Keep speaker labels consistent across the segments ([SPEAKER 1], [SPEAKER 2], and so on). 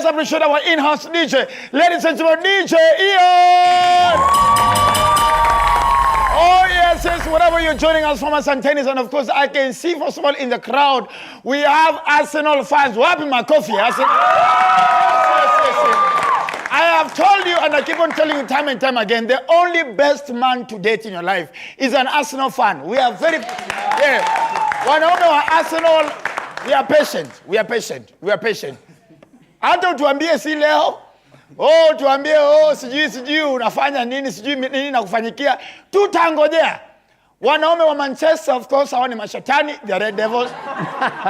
[SPEAKER 1] Let's appreciate our in-house DJ. Ladies and gentlemen, DJ Ian! Oh, yes, wherever you're joining us from, Santenis, and of course, I can see, first of all, in the crowd, we have Arsenal fans. What my coffee, Arsenal? Yes. I have told you, and I keep on telling you time and time again, the only best man to date in your life is an Arsenal fan. We are very, When Arsenal, we are patient. Hata tuambie si leo, tuambie, sijui unafanya nini, sijui nini na kufanyikia, tutangojea. Wanaume wa Manchester, of course, hawa ni mashetani, the Red Devils.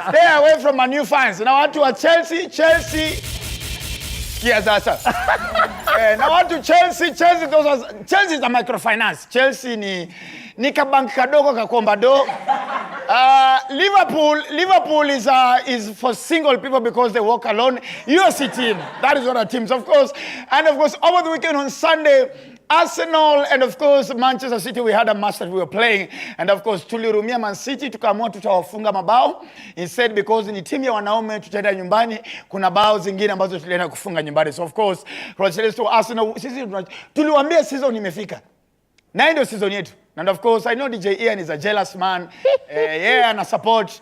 [SPEAKER 1] Stay away from my new fans. Na watu wa Chelsea, yes, sasa. Na watu Chelsea is a microfinance. Chelsea ni kabank kadogo kakomba do. Liverpool is for single people because they walk alone. USC team, that is what our teams, of course. And of course, over the weekend on Sunday, Arsenal and of course Manchester City, we had a match that we were playing, and of course tulirumia Man City, tukaamua tutawafunga mabao instead, because ni timu ya wanaume, tutaenda nyumbani, kuna bao zingine ambazo tulienda kufunga nyumbani. So of course congratulations to Arsenal. Sisi tuliwaambia season imefika, na ndio season yetu. And of course I know DJ Ian is a jealous man. And I support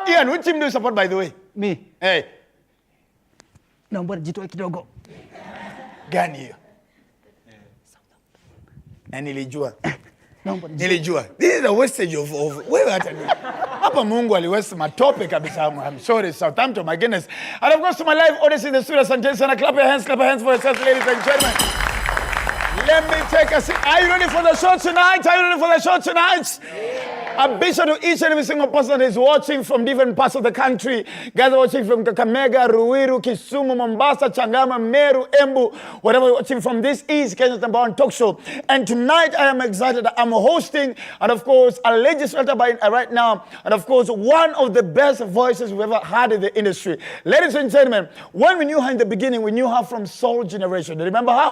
[SPEAKER 1] Ian, which team do you support, by the way?
[SPEAKER 2] Me.
[SPEAKER 1] Hey,
[SPEAKER 2] naomba jitoe kidogo.
[SPEAKER 1] Gani hiyo? Na nilijua. This is a wastage of wewe hata ni. Hapa Mungu aliwaste matope kabisa. I'm sorry, Southampton, my goodness. And of course to my live audience in the studio, Sanchez, and clap your hands for yourselves, ladies and gentlemen. Let me take a seat. Are you ready for the show tonight? A big shout to each and every single person that is watching from different parts of the country. Guys are watching from Kakamega, Ruiru, Kisumu, Mombasa, Changama, Meru, Embu, whatever you're watching from. This is Kenya's #1 talk show. And tonight I am excited. I'm hosting, and of course, a legislator right now, and of course, one of the best voices we've ever had in the industry. Ladies and gentlemen, when we knew her in the beginning, we knew her from Soul Generation. Do you remember her?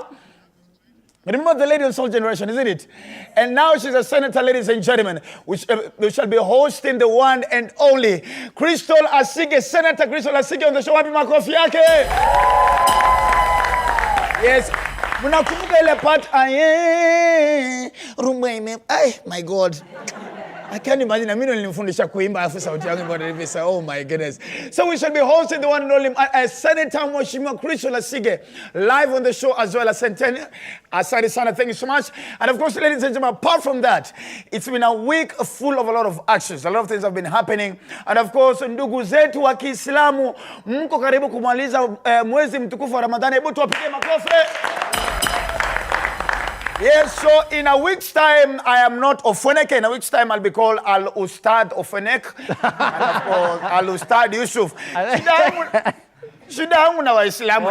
[SPEAKER 1] Remember the lady of Soul Generation, isn't it? And now she's a senator, ladies and gentlemen. We shall be hosting the one and only Crystal Asige, Senator Crystal Asige on the show. Wapi makofi yake? Yes. Mnakumbuka ile part, my God. I can't imagine. I mean, nilimfundisha kuimba afu sauti yangu bado hivi. Oh my goodness. So we shall be hosting the one and only Senator Mheshimiwa Crystal Asige live on the show as well as Centennial. Asante sana, thank you so much. And of course, ladies and gentlemen, apart from that, it's been a week full of a lot of actions. A lot of things have been happening. And of course, ndugu zetu wa Kiislamu, mko karibu kumaliza mwezi mtukufu wa Ramadhani. Hebu tuwapigie makofi. Yes, so in a week's time, I am not Ofweneke. In a week's time, I'll be called Al-Ustad Ofweneke. And of course, Al-Ustad Yusuf. Shida yangu na Waislamu.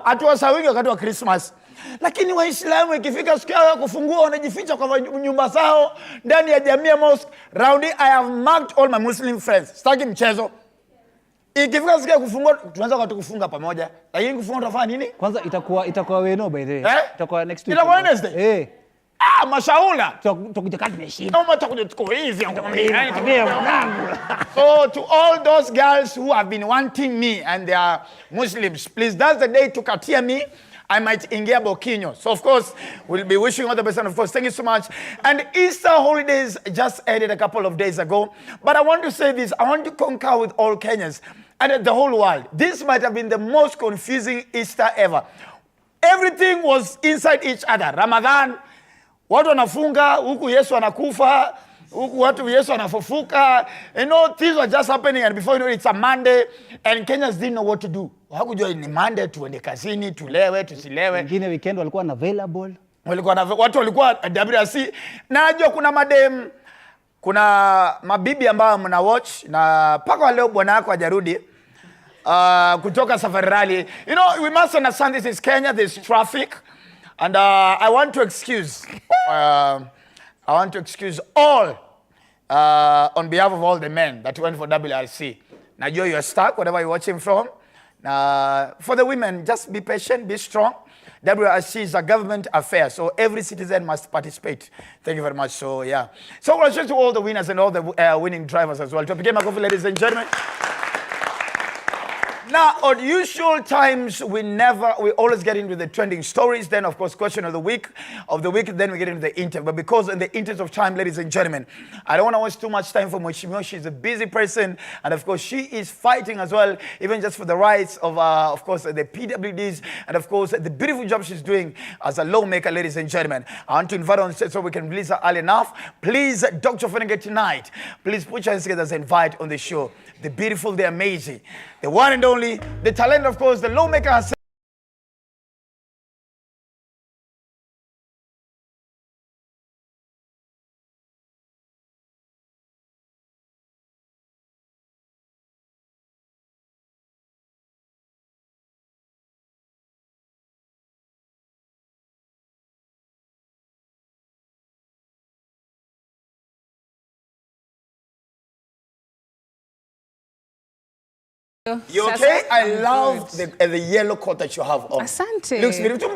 [SPEAKER 1] Hatuwasahau wakati wa Christmas. Lakini Waislamu ikifika siku ya kufungua wanajificha kwa nyumba zao ndani ya Jamia Mosque. Round I have marked all my Muslim friends. Sitaki mchezo. Ikifika siku ya kufungua tunaanza kufunga pamoja. Lakini kufunga tutafanya nini?
[SPEAKER 2] Kwanza itakuwa weno by the way. Itakuwa next week.
[SPEAKER 1] Itakuwa Wednesday. Mashaula.
[SPEAKER 2] Tutakuja kati meshinda.
[SPEAKER 1] Kama tutakuja tuko hivi. So to all those girls who have been wanting me and they are Muslims, please, that's the day to katia me. I might ingia Bokinyo. So of course, we'll be wishing all the best, and of course, thank you so much. And Easter holidays just ended a couple of days ago. But I want to say this, I want to concur with all Kenyans and the whole world. This might have been the most confusing Easter ever. Everything was inside each other. Ramadan, watu wanafunga, huku Yesu anakufa, huku watu Yesu anafufuka. You know, things were just happening, and before you know it, it's a Monday, and Kenyans didn't know what to do. Hakujua ni Monday, tuende kazini, tulewe, tusilewe.
[SPEAKER 2] Wengine weekend walikuwa available.
[SPEAKER 1] Watu walikuwa WRC. Na najua kuna madem, kuna mabibi ambao mna watch, na paka leo bwana wako hajarudi kutoka safari rally. You know, we must understand this is Kenya, there's traffic. And I want to excuse all, on behalf of all the men that went for WRC. Najua you're stuck, whatever you're watching from. For the women, just be patient, be strong. WRC is a government affair, so every citizen must participate. Thank you very much. So, yeah. So, congratulations to all the winners and all the winning drivers as well. To begin my coffee, ladies and gentlemen. Now, on usual times, we always get into the trending stories. Then, of course, question of the week, then we get into the interview. But because in the interest of time, ladies and gentlemen, I don't want to waste too much time for Mweshimiwa. She's a busy person. And, of course, she is fighting as well, even just for the rights of course, the PWDs. And, of course, the beautiful job she's doing as a lawmaker, ladies and gentlemen. I want to invite her on stage so we can release her early enough. Please, Dr. Ofweneke tonight, please put your hands together as an invite on the show. The beautiful, the amazing, the one and only, the talent, of course, the lawmaker herself. You okay? I love the yellow coat that you have on.
[SPEAKER 3] Asante.
[SPEAKER 1] Looks beautiful.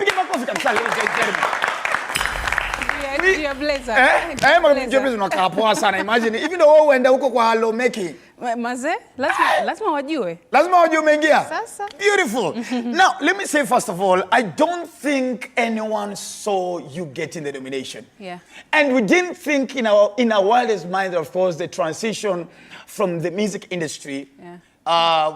[SPEAKER 3] Your blazer.
[SPEAKER 1] Imagine, even though when uko kwa lawmaking.
[SPEAKER 3] Maze, lazima wajue.
[SPEAKER 1] Lazima wajue umeingia.
[SPEAKER 3] Sasa.
[SPEAKER 1] Beautiful. Now, let me say first of all, I don't think anyone saw you getting the nomination.
[SPEAKER 3] Yeah.
[SPEAKER 1] And we didn't think in our wildest mind, of course, the transition from the music industry.
[SPEAKER 3] Yeah.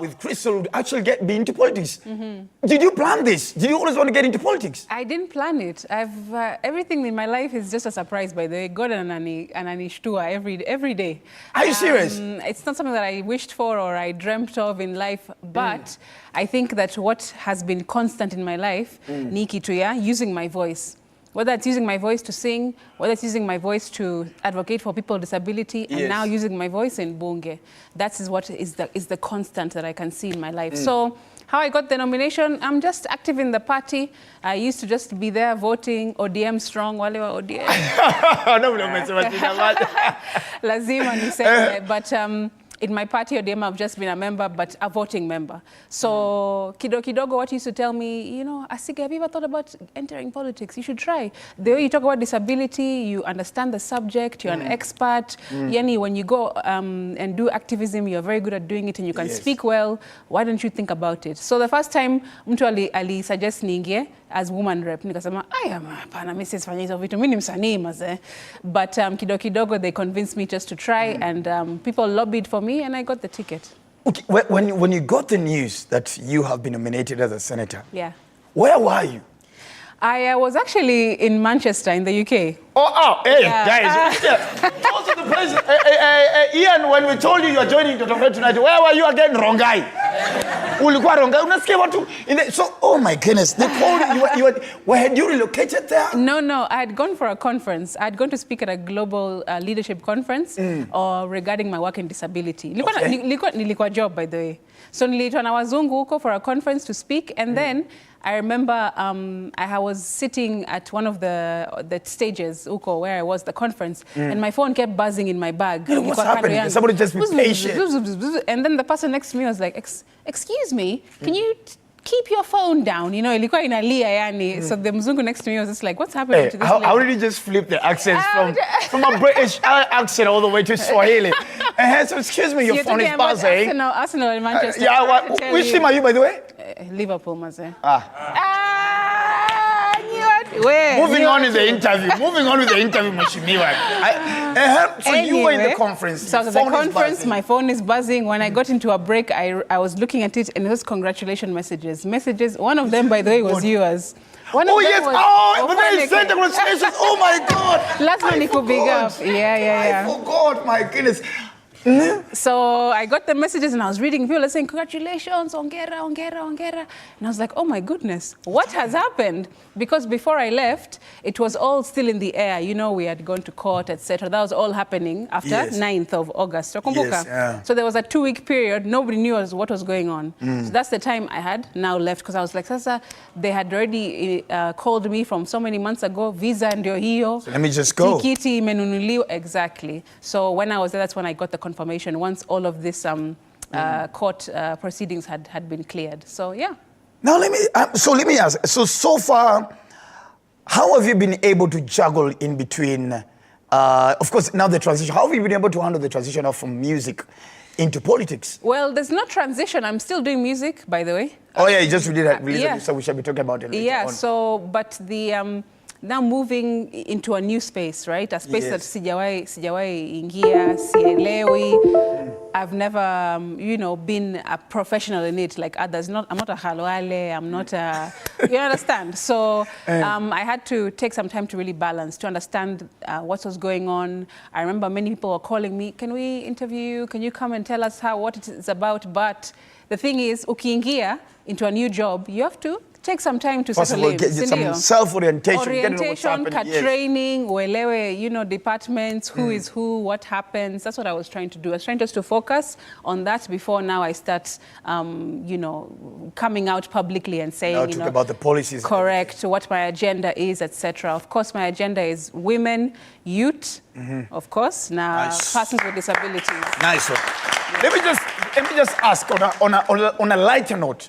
[SPEAKER 1] With Crystal actually be into politics. Did you plan this? Did you always want to get into politics?
[SPEAKER 3] I didn't plan it. Everything in my life is just a surprise, by the way. God and anishtua every day.
[SPEAKER 1] Are you serious?
[SPEAKER 3] It's not something that I wished for or I dreamt of in life, but I think that what has been constant in my life, Niki Tuya, using my voice. Whether it's using my voice to sing, whether it's using my voice to advocate for people with disability, and now using my voice in Bunge. That is what is the constant that I can see in my life. So how I got the nomination, I'm just active in the party. I used to just be there voting, ODM strong, wale wa ODM. Lazima niseme, but in my party ODM, I've just been a member, but a voting member. So kidogo, what used to tell me, you know, Asige, have you ever thought about entering politics? You should try. The way you talk about disability, you understand the subject, you're an expert. Yani, when you go and do activism, you're very good at doing it and you can speak well. Why don't you think about it? So the first time mtu ali suggest niingie as woman rep, nikasema, hapana, mimi sifanye hizo vitu, mimi ni msanii maze. But kidogo, they convinced me just to try, and people lobbied for me, and I got the ticket.
[SPEAKER 1] Okay, when you got the news that you have been nominated as a senator, where were you?
[SPEAKER 3] I was actually in Manchester, in the UK.
[SPEAKER 1] Hey, guys. Also the place, Ian, when we told you are joining GOtv tonight, where were you again? Rongai. Ulikuwa Rongai. Unasikia watu so, oh my goodness, they told you, had you relocated there?
[SPEAKER 3] No, I had gone for a conference. I had gone to speak at a global leadership conference regarding my work in disability. Nilikuwa job, by the way. So niliitwa na wazungu huko for a conference to speak, and then I remember I was sitting at one of the stages huko where I was the conference, and my phone kept buzzing in my bag.
[SPEAKER 1] What's happening? Somebody just be patient.
[SPEAKER 3] And then the person next to me was like, excuse me, can you keep your phone down? You know, ilikuwa inalia yani. So the mzungu next to me was just like, what's happening to this lady?
[SPEAKER 1] How did you just flip the accents from a British accent all the way to Swahili? So excuse me, your phone is buzzing.
[SPEAKER 3] Arsenal in Manchester.
[SPEAKER 1] Which team are you, by the way?
[SPEAKER 3] Liverpool, maze.
[SPEAKER 1] Moving on with the interview, Mweshimiwa. So anyway, you were in the conference.
[SPEAKER 3] So the conference, my phone is buzzing. When I got into a break, I was looking at it, and it was congratulation messages. One of them, by the way, was yours.
[SPEAKER 1] But they sent congratulations. Oh my God.
[SPEAKER 3] Last one, it could be up. Yeah.
[SPEAKER 1] I forgot, my goodness.
[SPEAKER 3] So I got the messages and I was reading, people were saying, congratulations, ongera. And I was like, oh my goodness, what has happened? Because before I left, it was all still in the air. You know, we had gone to court, etc. That was all happening after 9th of August. So there was a 2-week period. Nobody knew what was going on. So that's the time I had now left, because I was like, Sasa, they had already called me from so many months ago, visa ndio hiyo.
[SPEAKER 1] So let me just go.
[SPEAKER 3] Tikiti imenunuliwa. Exactly. So when I was there, that's when I got the confirmation once all of this court proceedings had been cleared. So yeah.
[SPEAKER 1] Now let me ask. So far, how have you been able to juggle in between? Of course, now the transition. How have you been able to handle the transition from music into politics?
[SPEAKER 3] Well, there's no transition. I'm still doing music, by the way.
[SPEAKER 1] Oh yeah, you just released
[SPEAKER 3] yeah.
[SPEAKER 1] it, so we shall be talking about it later on.
[SPEAKER 3] So, but the now moving into a new space, right? A space that sijawai ingia, sielewi. I've never, you know, been a professional in it like others. I'm not a halwale, I'm not a, you understand? So I had to take some time to really balance, to understand what was going on. I remember many people were calling me, can we interview you? Can you come and tell us what it is about? But the thing is, ukiingia into a new job, you have to take some time to settle in.
[SPEAKER 1] Get some self-orientation.
[SPEAKER 3] Orientation, training, uelewe, you know, departments, who is who, what happens. That's what I was trying to do. I was trying just to focus on that before now I start, you know, coming out publicly and saying, you know,
[SPEAKER 1] about the policies.
[SPEAKER 3] Correct, what my agenda is, etc. Of course, my agenda is women, youth, of course, now persons with disabilities.
[SPEAKER 1] Nice one. Let me just ask on a lighter note.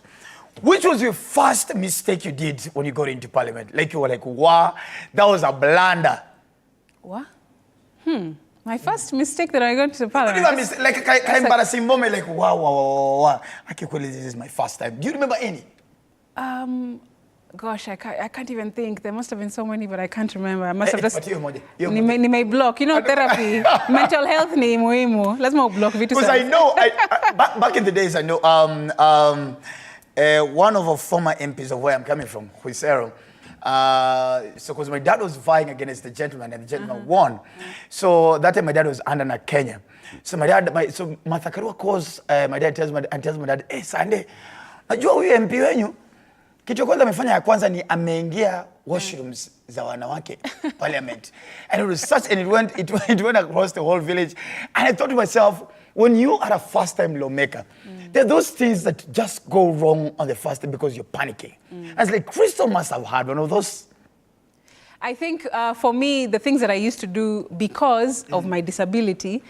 [SPEAKER 1] Which was your first mistake you did when you got into parliament? Like you were like, wow, that was a blunder.
[SPEAKER 3] What? My first mistake that I got into parliament.
[SPEAKER 1] Like an embarrassing moment, like wow. This is my first time. Do you remember any?
[SPEAKER 3] Gosh, I can't even think. There must have been so many, but I can't remember. I must have just. Ni may block. You know, therapy, mental health ni muhimu. Lazima block vitu.
[SPEAKER 1] Because I know, back in the days, I know. One of our former MPs of where I'm coming from, Huisero, so because my dad was vying against the gentleman and the gentleman won. So that time my dad was under Kenya. So so Martha Karua calls my dad, tells my dad, hey Sunday, najua huyu MP wenyu, kitu kwanza amefanya ya kwanza ni ameingia washrooms za wanawake parliament. And it was such, and it went across the whole village. And I thought to myself, when you are a first-time lawmaker, there are those things that just go wrong on the first day because you're panicking. As like Crystal must have had one of those.
[SPEAKER 3] I think for me, the things that I used to do because of my disability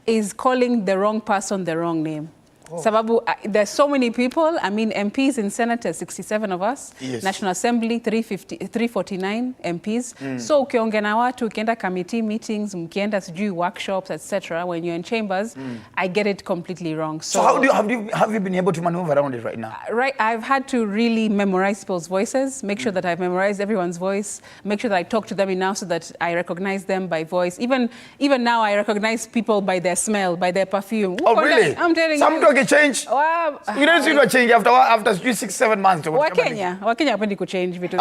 [SPEAKER 3] is calling the wrong person the wrong name. Sababu, there's so many people. I mean, MPs and senators, 67 of us.
[SPEAKER 1] Yes.
[SPEAKER 3] National Assembly, 349 MPs. So ukiongea na watu, ukienda committee meetings, mkienda sijui workshops, etc. When you're in chambers, I get it completely wrong.
[SPEAKER 1] So how have you been able to maneuver around it right now?
[SPEAKER 3] Right, I've had to really memorize people's voices, make sure that I've memorized everyone's voice, make sure that I talk to them enough so that I recognize them by voice. Even now, I recognize people by their smell, by their perfume.
[SPEAKER 1] Oh, really?
[SPEAKER 3] I'm telling you.
[SPEAKER 1] Change.
[SPEAKER 3] Wow.
[SPEAKER 1] You don't see no change after 6-7 months.
[SPEAKER 3] Wakenya hapendi kuchange vitu.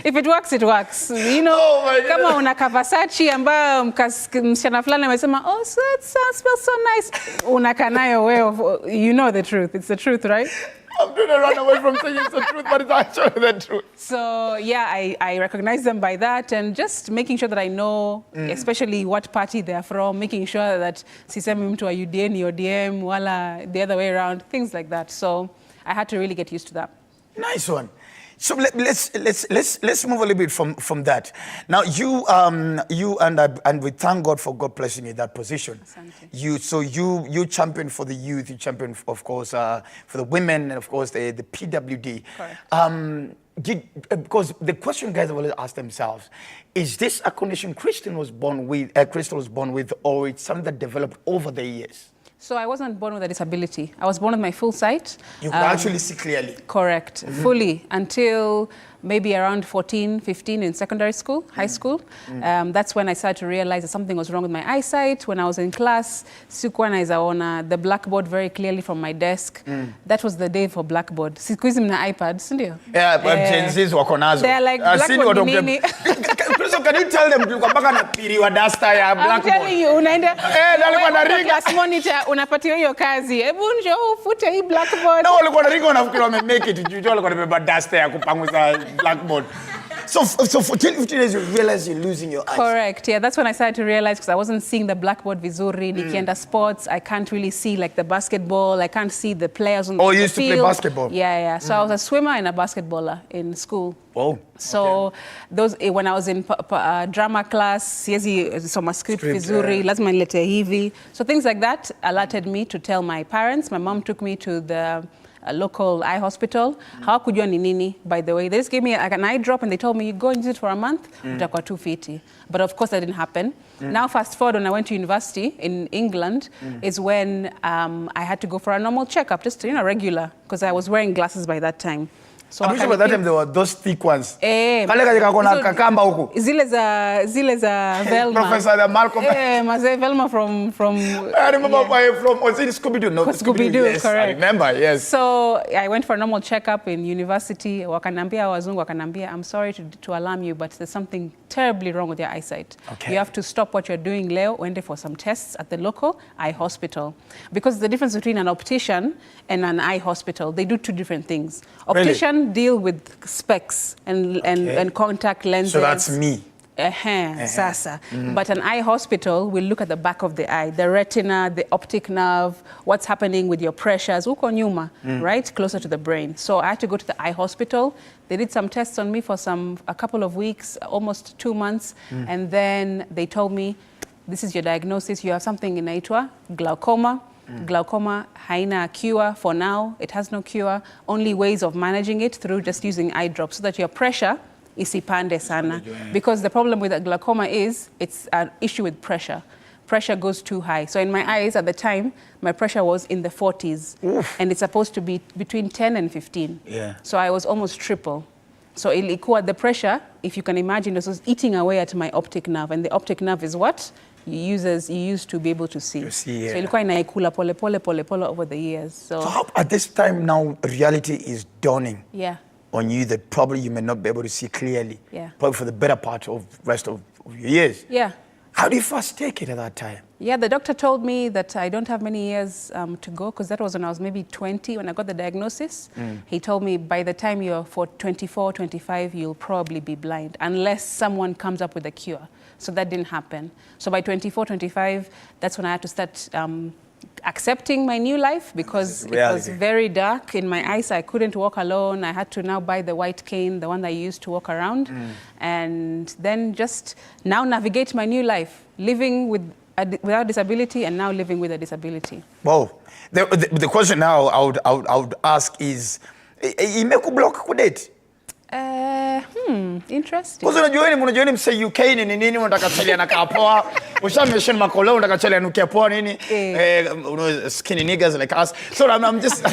[SPEAKER 3] If it works, it works. You know, kama una Versace ambayo msichana fulani amesema, oh, so it smells so nice. Unaka nayo wewe, you know the truth. It's the truth, right?
[SPEAKER 1] I'm trying to run away from saying it's the truth, but it's actually the truth.
[SPEAKER 3] So, yeah, I recognize them by that and just making sure that I know, especially what party they're from, making sure that sisemi mtu wa UDA ni ODM, wala the other way around, things like that. So, I had to really get used to that.
[SPEAKER 1] Nice one. So let's move a little bit from that. Now you and we thank God for God placing you in that position. You champion for the youth, you champion of course for the women and of course the PWD.
[SPEAKER 3] Correct.
[SPEAKER 1] Because the question guys have always asked themselves, is this a condition Crystal was born with, or it's something that developed over the years?
[SPEAKER 3] So I wasn't born with a disability. I was born with my full sight.
[SPEAKER 1] You could actually see clearly.
[SPEAKER 3] Correct, fully, until maybe around 14, 15 in secondary school, high school. That's when I started to realize that something was wrong with my eyesight. When I was in class, sikuwa naweza ona the blackboard very clearly from my desk. That was the day for blackboard. Siku hizi mna iPad, si ndio?
[SPEAKER 1] Yeah, but Gen Zs wako nazo.
[SPEAKER 3] They're like, blackboard ni nini?
[SPEAKER 1] Can you tell them mpaka na piri wa duster ya blackboard?
[SPEAKER 3] I'm telling you, unaenda
[SPEAKER 1] nalikuwa na ringa
[SPEAKER 3] class monitor, unapatiwa hiyo kazi. Hebu njoo ufute hii blackboard.
[SPEAKER 1] Na walikuwa na ringa wanafikiri wame make it. Juu walikuwa wamebeba duster ya kupanguza blackboard. So for 10-15 years, you realize you're losing your eyes.
[SPEAKER 3] Correct. Yeah, that's when I started to realize, because I wasn't seeing the blackboard vizuri. Nikienda sports, I can't really see like the basketball. I can't see the players on the field.
[SPEAKER 1] Oh, you used to play basketball?
[SPEAKER 3] Yeah. So I was a swimmer and a basketballer in school.
[SPEAKER 1] Oh.
[SPEAKER 3] So when I was in drama class, siezi soma script vizuri, lazima nilete hivi. So things like that alerted me to tell my parents. My mom took me to the a local eye hospital. Hawakujua ni nini, by the way. They just gave me like an eye drop and they told me, you go and use it for a month, utakuwa 250. But of course that didn't happen. Now fast forward, when I went to university in England, is when I had to go for a normal checkup, just regular, because I was wearing glasses by that time.
[SPEAKER 1] So I'm sure by that time there were those thick ones.
[SPEAKER 3] Kale
[SPEAKER 1] kakamba huku.
[SPEAKER 3] Zile za Velma.
[SPEAKER 1] Professor Malcolm.
[SPEAKER 3] Maze Velma from
[SPEAKER 1] I remember from Scooby-Doo. No,
[SPEAKER 3] Scooby-Doo,
[SPEAKER 1] yes,
[SPEAKER 3] correct.
[SPEAKER 1] I remember, yes.
[SPEAKER 3] So I went for a normal checkup in university. Wakanambia wazungu wakanambia, I'm sorry to alarm you, but there's something terribly wrong with your eyesight. Okay. You have to stop what you're doing, Leo, wende for some tests at the local eye hospital. Because the difference between an optician and an eye hospital, they do two different things. Optician deal with specs and contact lenses.
[SPEAKER 1] So that's me.
[SPEAKER 3] Sasa. But an eye hospital will look at the back of the eye, the retina, the optic nerve, what's happening with your pressures, uko nyuma, right, closer to the brain. So I had to go to the eye hospital. They did some tests on me for a couple of weeks, almost 2 months, and then they told me, this is your diagnosis. You have something inaitwa glaucoma. Glaucoma haina cure for now. It has no cure. Only ways of managing it through just using eye drops so that your pressure isipande sana. Because the problem with glaucoma is it's an issue with pressure. Pressure goes too high. So in my eyes at the time, my pressure was in the 40s. Oof. And it's supposed to be between 10 and 15. Yeah. So I was almost triple. So ilikuwa the pressure, if you can imagine, this was eating away at my optic nerve. And the optic nerve is what? You use to be able to see. So ilikuwa inaikula pole pole over the years. So
[SPEAKER 1] how, at this time now, reality is dawning.
[SPEAKER 3] Yeah.
[SPEAKER 1] On you that probably you may not be able to see clearly.
[SPEAKER 3] Yeah.
[SPEAKER 1] Probably for the better part of rest of your years.
[SPEAKER 3] Yeah.
[SPEAKER 1] How do you first take it at that time?
[SPEAKER 3] Yeah, the doctor told me that I don't have many years to go, because that was when I was maybe 20 when I got the diagnosis. He told me by the time you're 24, 25, you'll probably be blind unless someone comes up with a cure. So that didn't happen. So by 24, 25, that's when I had to start accepting my new life, because it was very dark in my eyes. I couldn't walk alone. I had to now buy the white cane, the one that I used to walk around, and then just now navigate my new life, living without disability and now living with a disability.
[SPEAKER 1] Wow. The question now I would ask is, imekublock kudate?
[SPEAKER 3] Interesting.
[SPEAKER 1] Because unajua ni mse UK ni nini unataka chali anakaa poa. Ushamesheni makolo unataka chali anukia poa nini? Skinny niggas like us. So I'm just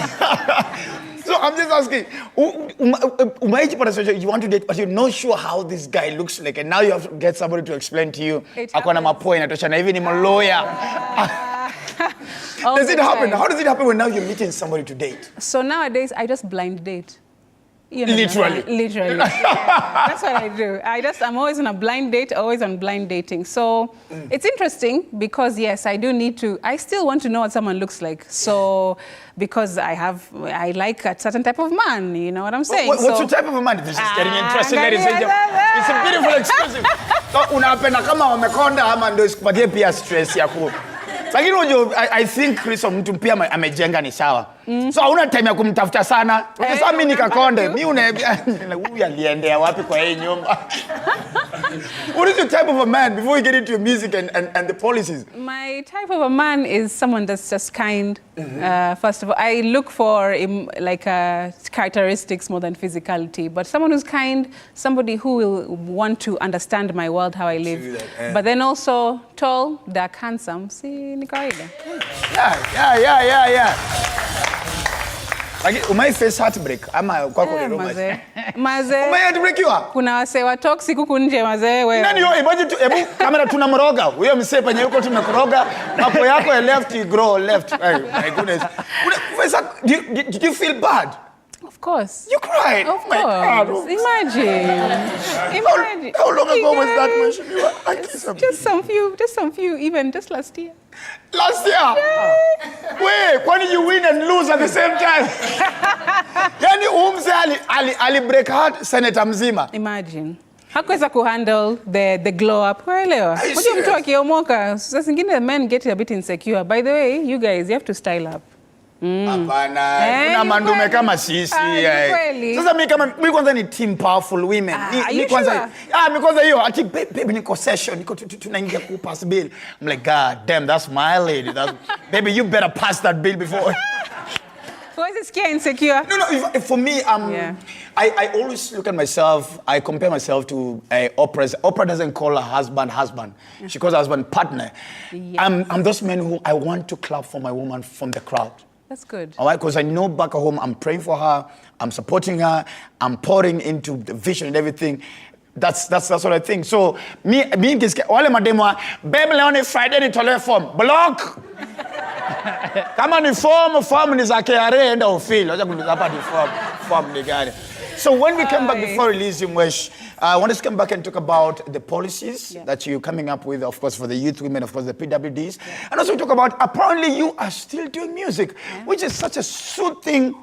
[SPEAKER 1] asking, you want to date but you're not sure how this guy looks like, and now you have to get somebody to explain to you. Akona mapoa inatosha na hivi ni lawyer. Does it happen? How does it happen when now you're meeting somebody to date?
[SPEAKER 3] So nowadays I just blind date.
[SPEAKER 1] Literally.
[SPEAKER 3] Literally. Yeah, that's what I do. I'm always on a blind date, always on blind dating. So it's interesting because yes, I still want to know what someone looks like. So because I like a certain type of man, you know what I'm saying?
[SPEAKER 1] What's your type of a man? This is getting interesting, ladies and gentlemen. It's a beautiful exclusive. So unapenda kama wamekonda ama ndio isikupatie pia stress ya ku. Lakini I think Kristo mtu pia amejenga ni sawa. So hauna time ya kumtafuta sana. Sasa mimi nikakonde. Mimi huyu aliendea wapi kwa hii nyumba? What is your type of a man before we get into your music and the policies?
[SPEAKER 3] My type of a man is someone that's just kind. First of all, I look for characteristics more than physicality. But someone who's kind, somebody who will want to understand my world, how I live. But then also tall, dark, handsome. See, ni kawaida. Yeah.
[SPEAKER 1] Like, umai face heartbreak ama kwako ni
[SPEAKER 3] maze.
[SPEAKER 1] Umai heartbreakiwa?
[SPEAKER 3] Kuna wase wa toxic huku nje maze wewe.
[SPEAKER 1] Nani yo hebu kamera tunamroga. Huyo msee penye yuko tumekoroga. Mapo yako ya left you grow left. My goodness. Did you feel bad?
[SPEAKER 3] Of course.
[SPEAKER 1] You cried?
[SPEAKER 3] Of course. Imagine.
[SPEAKER 1] How long ago was that when you were
[SPEAKER 3] just some few, even just last year.
[SPEAKER 1] Last year? Yeah. Wait, when did you win and lose at the same time? Yani umse ali break heart senator mzima.
[SPEAKER 3] Imagine. Hakuweza kuhandle the glow up. Waelewa. Unajua mtu akiomoka, sasa zingine men get a bit insecure. By the way, you guys, you have to style up.
[SPEAKER 1] Hapana, kuna mandume kama sisi. Sasa mimi kwanza ni team powerful women. Mimi kwanza hiyo ati baby niko session, niko tunaingia ku pass bill. I'm like, God damn, that's my lady. Baby, you better pass that bill before.
[SPEAKER 3] scared insecure.
[SPEAKER 1] No. For me, I always look at myself. I compare myself to Oprah. Oprah doesn't call her husband. She calls her husband partner. Yes. I'm those men who I want to clap for my woman from the crowd.
[SPEAKER 3] That's good.
[SPEAKER 1] All right, because I know back at home, I'm praying for her, I'm supporting her, I'm pouring into the vision and everything. That's what I think. So me wale mademo baby leo Friday ni tole form block. Kama ni form ni za KRA enda ufeel. Acha kuniza hapa ni form ni gani. So when we come back before releasing Wesh, I want us to come back and talk about the policies that you're coming up with, of course, for the youth women, of course, the PWDs. And also talk about, apparently you are still doing music, which is such a soothing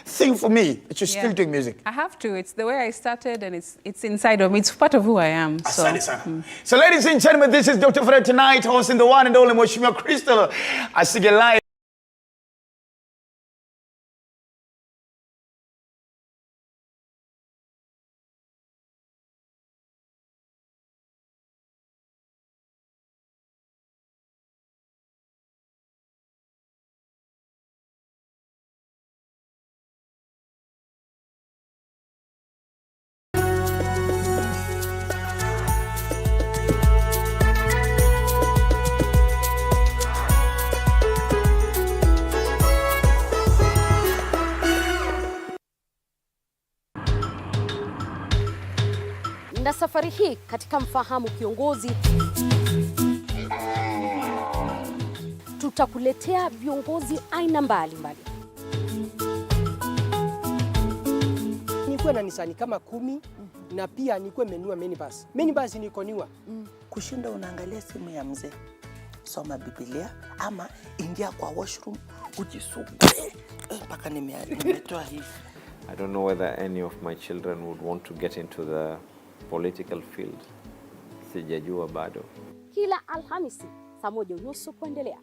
[SPEAKER 1] thing for me, that you're still doing music.
[SPEAKER 3] I have to. It's the way I started, and it's inside of me. It's part of who I am.
[SPEAKER 1] So ladies and gentlemen, this is Dr. Fred tonight, hosting the one and only Mheshimiwa Crystal Asige live.
[SPEAKER 4] Na safari hii katika Mfahamu Kiongozi tutakuletea viongozi aina mbalimbali.
[SPEAKER 5] Nikuwe na Nisani kama 10 na pia nikuwe menua minibus. Minibus niko niwa.
[SPEAKER 6] Kushinda unaangalia simu ya mzee. Soma Biblia ama ingia kwa washroom ujisugue mpaka nimetoa hivi.
[SPEAKER 7] I don't know whether any of my children would want to get into the political field. Sijajua bado.
[SPEAKER 4] Kila Alhamisi saa 1:30 kuendelea.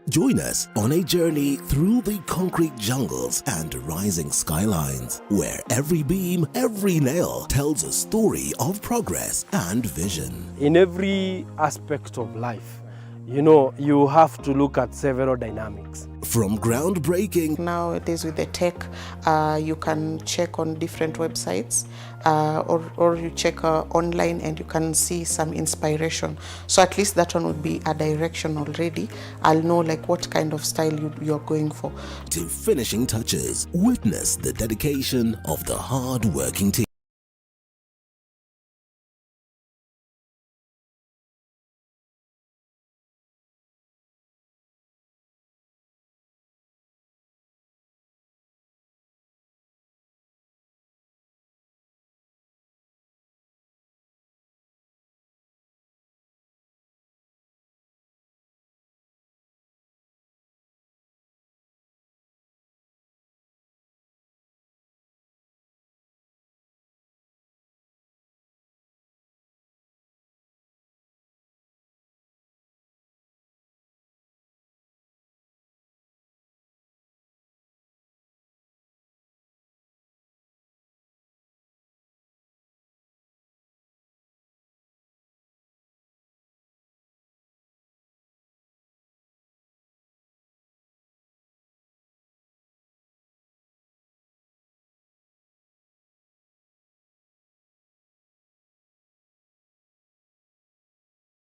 [SPEAKER 8] Join us on a journey through the concrete jungles and rising skylines, where every beam, every nail tells a story of progress and vision.
[SPEAKER 5] In every aspect of life, you have to look at several dynamics.
[SPEAKER 8] From groundbreaking.
[SPEAKER 6] Nowadays with the tech, you can check on different websites or you check online and you can see some inspiration. So at least that one would be a direction already. I'll know like what kind of style you're going for.
[SPEAKER 8] To finishing touches, witness the dedication of the hard-working team.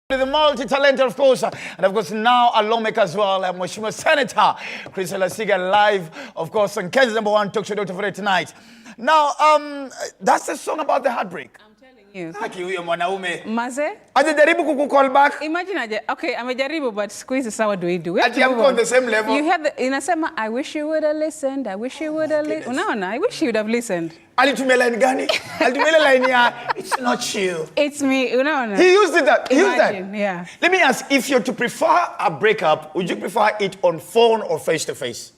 [SPEAKER 1] The multi-talented, of course, and of course now a lawmaker as well, Mheshimiwa Senator Crystal Asige live, of course, on Kenya's #1 talk show, Dr. Fred tonight. Now, that's a song about the heartbreak.
[SPEAKER 3] I'm telling you.
[SPEAKER 1] Haki huyo mwanaume.
[SPEAKER 3] Maze?
[SPEAKER 1] Hajajaribu kukucall back?
[SPEAKER 3] Imagine okay, amejaribu, but squeeze is how do we do? We have
[SPEAKER 1] Ati hamko on the same level?
[SPEAKER 3] You had inasema, I wish you would have listened, I wish you would have listened. Unaona, I wish you would have listened.
[SPEAKER 1] Alitumia line gani? Alitumia line ya, it's not you.
[SPEAKER 3] It's me, unaona.
[SPEAKER 1] He used that.
[SPEAKER 3] Imagine, yeah.
[SPEAKER 1] Let me ask, if you're to prefer a breakup, would you prefer it on phone or face-to-face?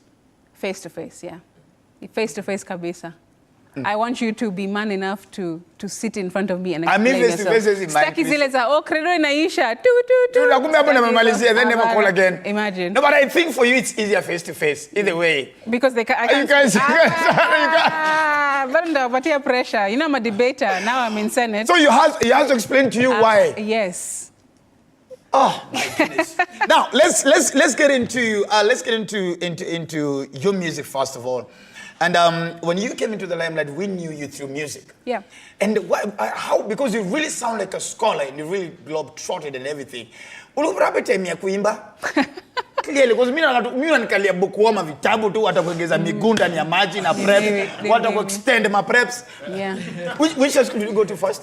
[SPEAKER 3] Face-to-face, yeah. Face-to-face kabisa. I want you to be man enough to sit in front of me and
[SPEAKER 1] I mean,
[SPEAKER 3] explain
[SPEAKER 1] face to face is
[SPEAKER 3] yourself. Staki zile za, oh, credo inaisha,
[SPEAKER 1] Nakumbe hapo namemalizia, then never call again.
[SPEAKER 3] Imagine.
[SPEAKER 1] No, but I think for you it's easier face to face, either way.
[SPEAKER 3] Because they can't.
[SPEAKER 1] You guys,
[SPEAKER 3] But ndawapatia pressure. You know, I'm a debater. Now I'm in Senate.
[SPEAKER 1] So he has to explain to you why.
[SPEAKER 3] Yes.
[SPEAKER 1] Oh my goodness. Now let's get into your music first of all. And when you came into the limelight, we knew you through music.
[SPEAKER 3] Yeah.
[SPEAKER 1] And how? Because you really sound like a scholar and you really globe-trotted and everything. Ulipata time ya kuimba? Clearly, because mimi nikalia bookworm vitabu tu watakuongeza miguu ndani ya maji na prep, watakuextend my preps.
[SPEAKER 3] Yeah.
[SPEAKER 1] Which school did you go to first?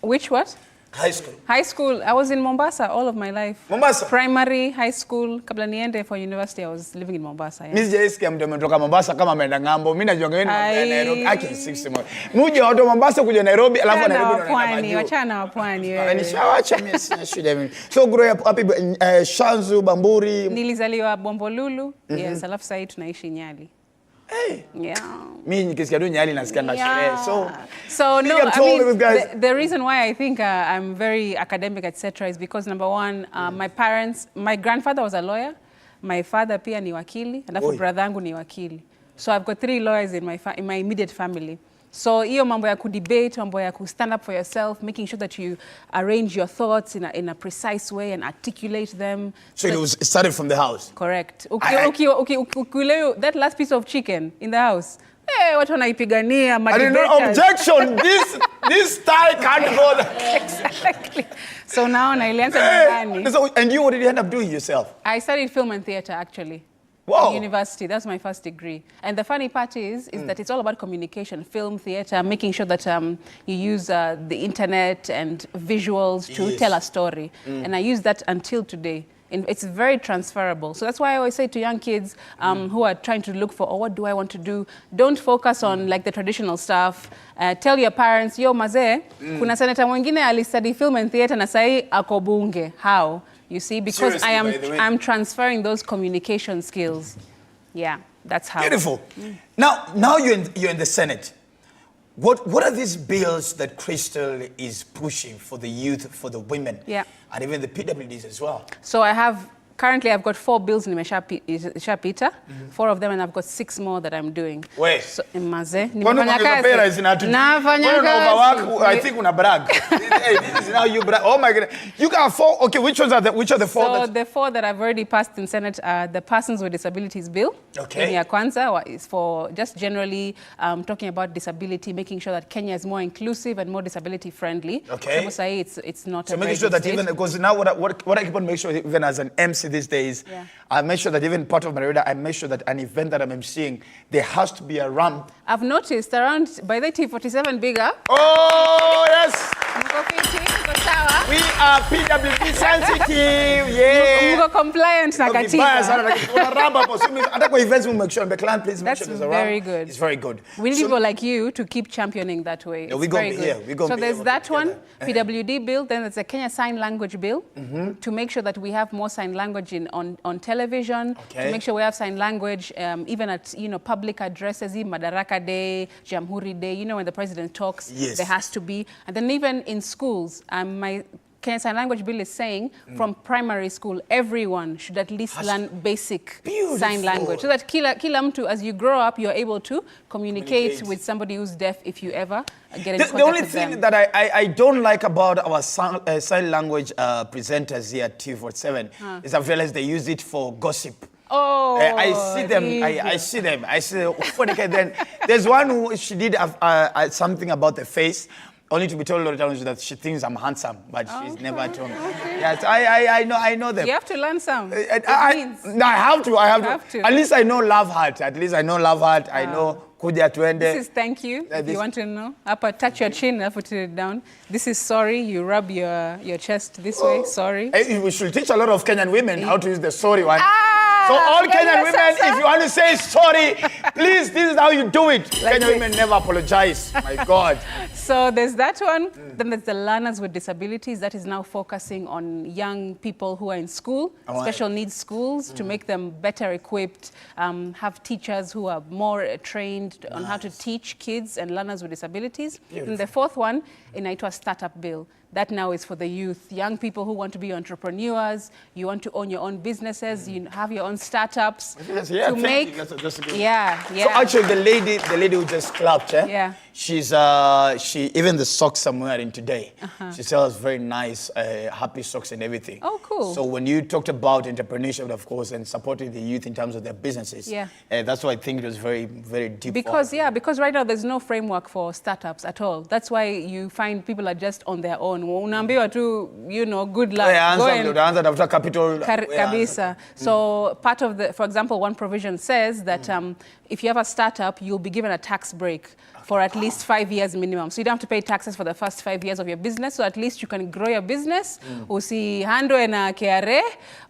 [SPEAKER 3] Which what?
[SPEAKER 1] High school.
[SPEAKER 3] High school. I was in Mombasa all of my life.
[SPEAKER 1] Mombasa?
[SPEAKER 3] Primary, high school. Kabla niende for university, I was living in Mombasa. Yeah.
[SPEAKER 1] Mimi sijaisikia mtu ametoka Mombasa kama ameenda ng'ambo. Mimi najua ngeni Nairobi. Aki 60 moja. Muje watu Mombasa kuja Nairobi alafu Nairobi
[SPEAKER 3] Pwani, wachana wa pwani wewe.
[SPEAKER 1] Nishawaacha mimi sina shida mimi. So grow up happy Shanzu, Bamburi.
[SPEAKER 3] Nilizaliwa Bombolulu. Yes, alafu sasa tunaishi Nyali.
[SPEAKER 1] Hey.
[SPEAKER 3] Yeah.
[SPEAKER 1] Mimi nikisikia tu Nyali nasikia na sherehe.
[SPEAKER 3] So no, I mean, the reason why I think I'm very academic, etc., is because number one, my grandfather was a lawyer, my father pia ni wakili, and my brother yangu ni wakili. So I've got 3 lawyers in my immediate family. So hiyo mambo ya kudebate, mambo ya stand up for yourself, making sure that you arrange your thoughts in a precise way and articulate them.
[SPEAKER 1] So it started from the house?
[SPEAKER 3] Correct. That last piece of chicken in the house, watu wanaipigania,
[SPEAKER 1] I didn't know, objection, this style can't go there.
[SPEAKER 3] Exactly. So now nailianza nyumbani.
[SPEAKER 1] So, and you, what did you end up doing yourself?
[SPEAKER 3] I studied film and theater actually.
[SPEAKER 1] Wow.
[SPEAKER 3] University, that's my first degree. And the funny part is that it's all about communication, film, theater, making sure that you use the internet and visuals to tell a story. And I use that until today. And it's very transferable. So that's why I always say to young kids who are trying to look for, what do I want to do? Don't focus on like the traditional stuff. Tell your parents, yo mazee, kuna senator mwingine alistudy film and theater na sai ako bunge. How? You see, because I'm transferring those communication skills. Yeah, that's how.
[SPEAKER 1] Beautiful. Now you're in the Senate. What are these bills that Crystal is pushing for the youth, for the women, and even the PWDs as well?
[SPEAKER 3] So currently I've got 4 bills in Shapita, 4 of them, and I've got 6 more that I'm doing.
[SPEAKER 1] Wait.
[SPEAKER 3] So, Maze.
[SPEAKER 1] I think una brag. Hey, this is how you brag. Oh my God. You got 4. Okay, which are the 4?
[SPEAKER 3] So the 4 that I've already passed in Senate are the Persons with Disabilities Bill.
[SPEAKER 1] Okay.
[SPEAKER 3] Kenya Kwanza is for just generally talking about disability, making sure that Kenya is more inclusive and more disability friendly.
[SPEAKER 1] Okay.
[SPEAKER 3] So it's not
[SPEAKER 1] so making sure that even, because now what I keep on making sure, even as an MC these days, I make sure that even part of my radar, I make sure that an event that I'm emceeing, there has to be a ramp.
[SPEAKER 3] I've noticed around by the T47 bigger.
[SPEAKER 1] Oh yes. We are PWD sensitive. Yeah.
[SPEAKER 3] Mugo compliant na
[SPEAKER 1] katiba. That's
[SPEAKER 3] very good.
[SPEAKER 1] It's very good.
[SPEAKER 3] We need people like you to keep championing that way.
[SPEAKER 1] Yeah, so
[SPEAKER 3] there's that one, PWD bill, then there's a Kenya Sign Language bill to make sure that we have more sign language on television, to make sure we have sign language even at public addresses, Madaraka Day, Jamhuri Day, when the president talks, there has to be. And then even in schools, my Kenya Sign Language Bill is saying from primary school, everyone should at least learn basic sign language. So that kila mtu, as you grow up, you're able to communicate with somebody who's deaf if you ever get in contact with them.
[SPEAKER 1] The only thing that I don't like about our sign language presenters here at T47 is I've realized they use it for gossip.
[SPEAKER 3] Oh,
[SPEAKER 1] I see them. I see them. I see Ofweneke. Then there's one who she did something about the face, only to be told a lot of times that she thinks I'm handsome, but she's never told me. Okay. Yes, I know them.
[SPEAKER 3] You have to learn some.
[SPEAKER 1] I have to. At least I know love heart. I know kuja tuende.
[SPEAKER 3] This is thank you. If you want to know. Upper, touch your chin, put it down. This is sorry. You rub your chest this way. Sorry.
[SPEAKER 1] We should teach a lot of Kenyan women how to use the sorry one. So all Kenyan women, if you want to say sorry, please, this is how you do it. Kenyan women never apologize. My God.
[SPEAKER 3] So there's that one. Then there's the learners with disabilities that is now focusing on young people who are in school, special needs schools, to make them better equipped, have teachers who are more trained on how to teach kids and learners with disabilities. And the fourth one, inaitwa Startup Bill. That now is for the youth, young people who want to be entrepreneurs, you want to own your own businesses, you have your own startups.
[SPEAKER 1] Yeah,
[SPEAKER 3] to make, yeah.
[SPEAKER 1] So actually the lady who just clapped,
[SPEAKER 3] yeah.
[SPEAKER 1] She's even the socks I'm wearing today, she sells very nice, happy socks and everything.
[SPEAKER 3] Oh, cool.
[SPEAKER 1] So when you talked about entrepreneurship, of course, and supporting the youth in terms of their businesses, that's why I think it was very, very deep.
[SPEAKER 3] Because right now there's no framework for startups at all. That's why you find people are just on their own. Unaambiwa tu, you know, good luck.
[SPEAKER 1] Capital.
[SPEAKER 3] Kabisa. So part of the, for example, one provision says that if you have a startup, you'll be given a tax break for at least 5 years minimum. So you don't have to pay taxes for the first 5 years of your business. So at least you can grow your business. Usihandwe na KRA,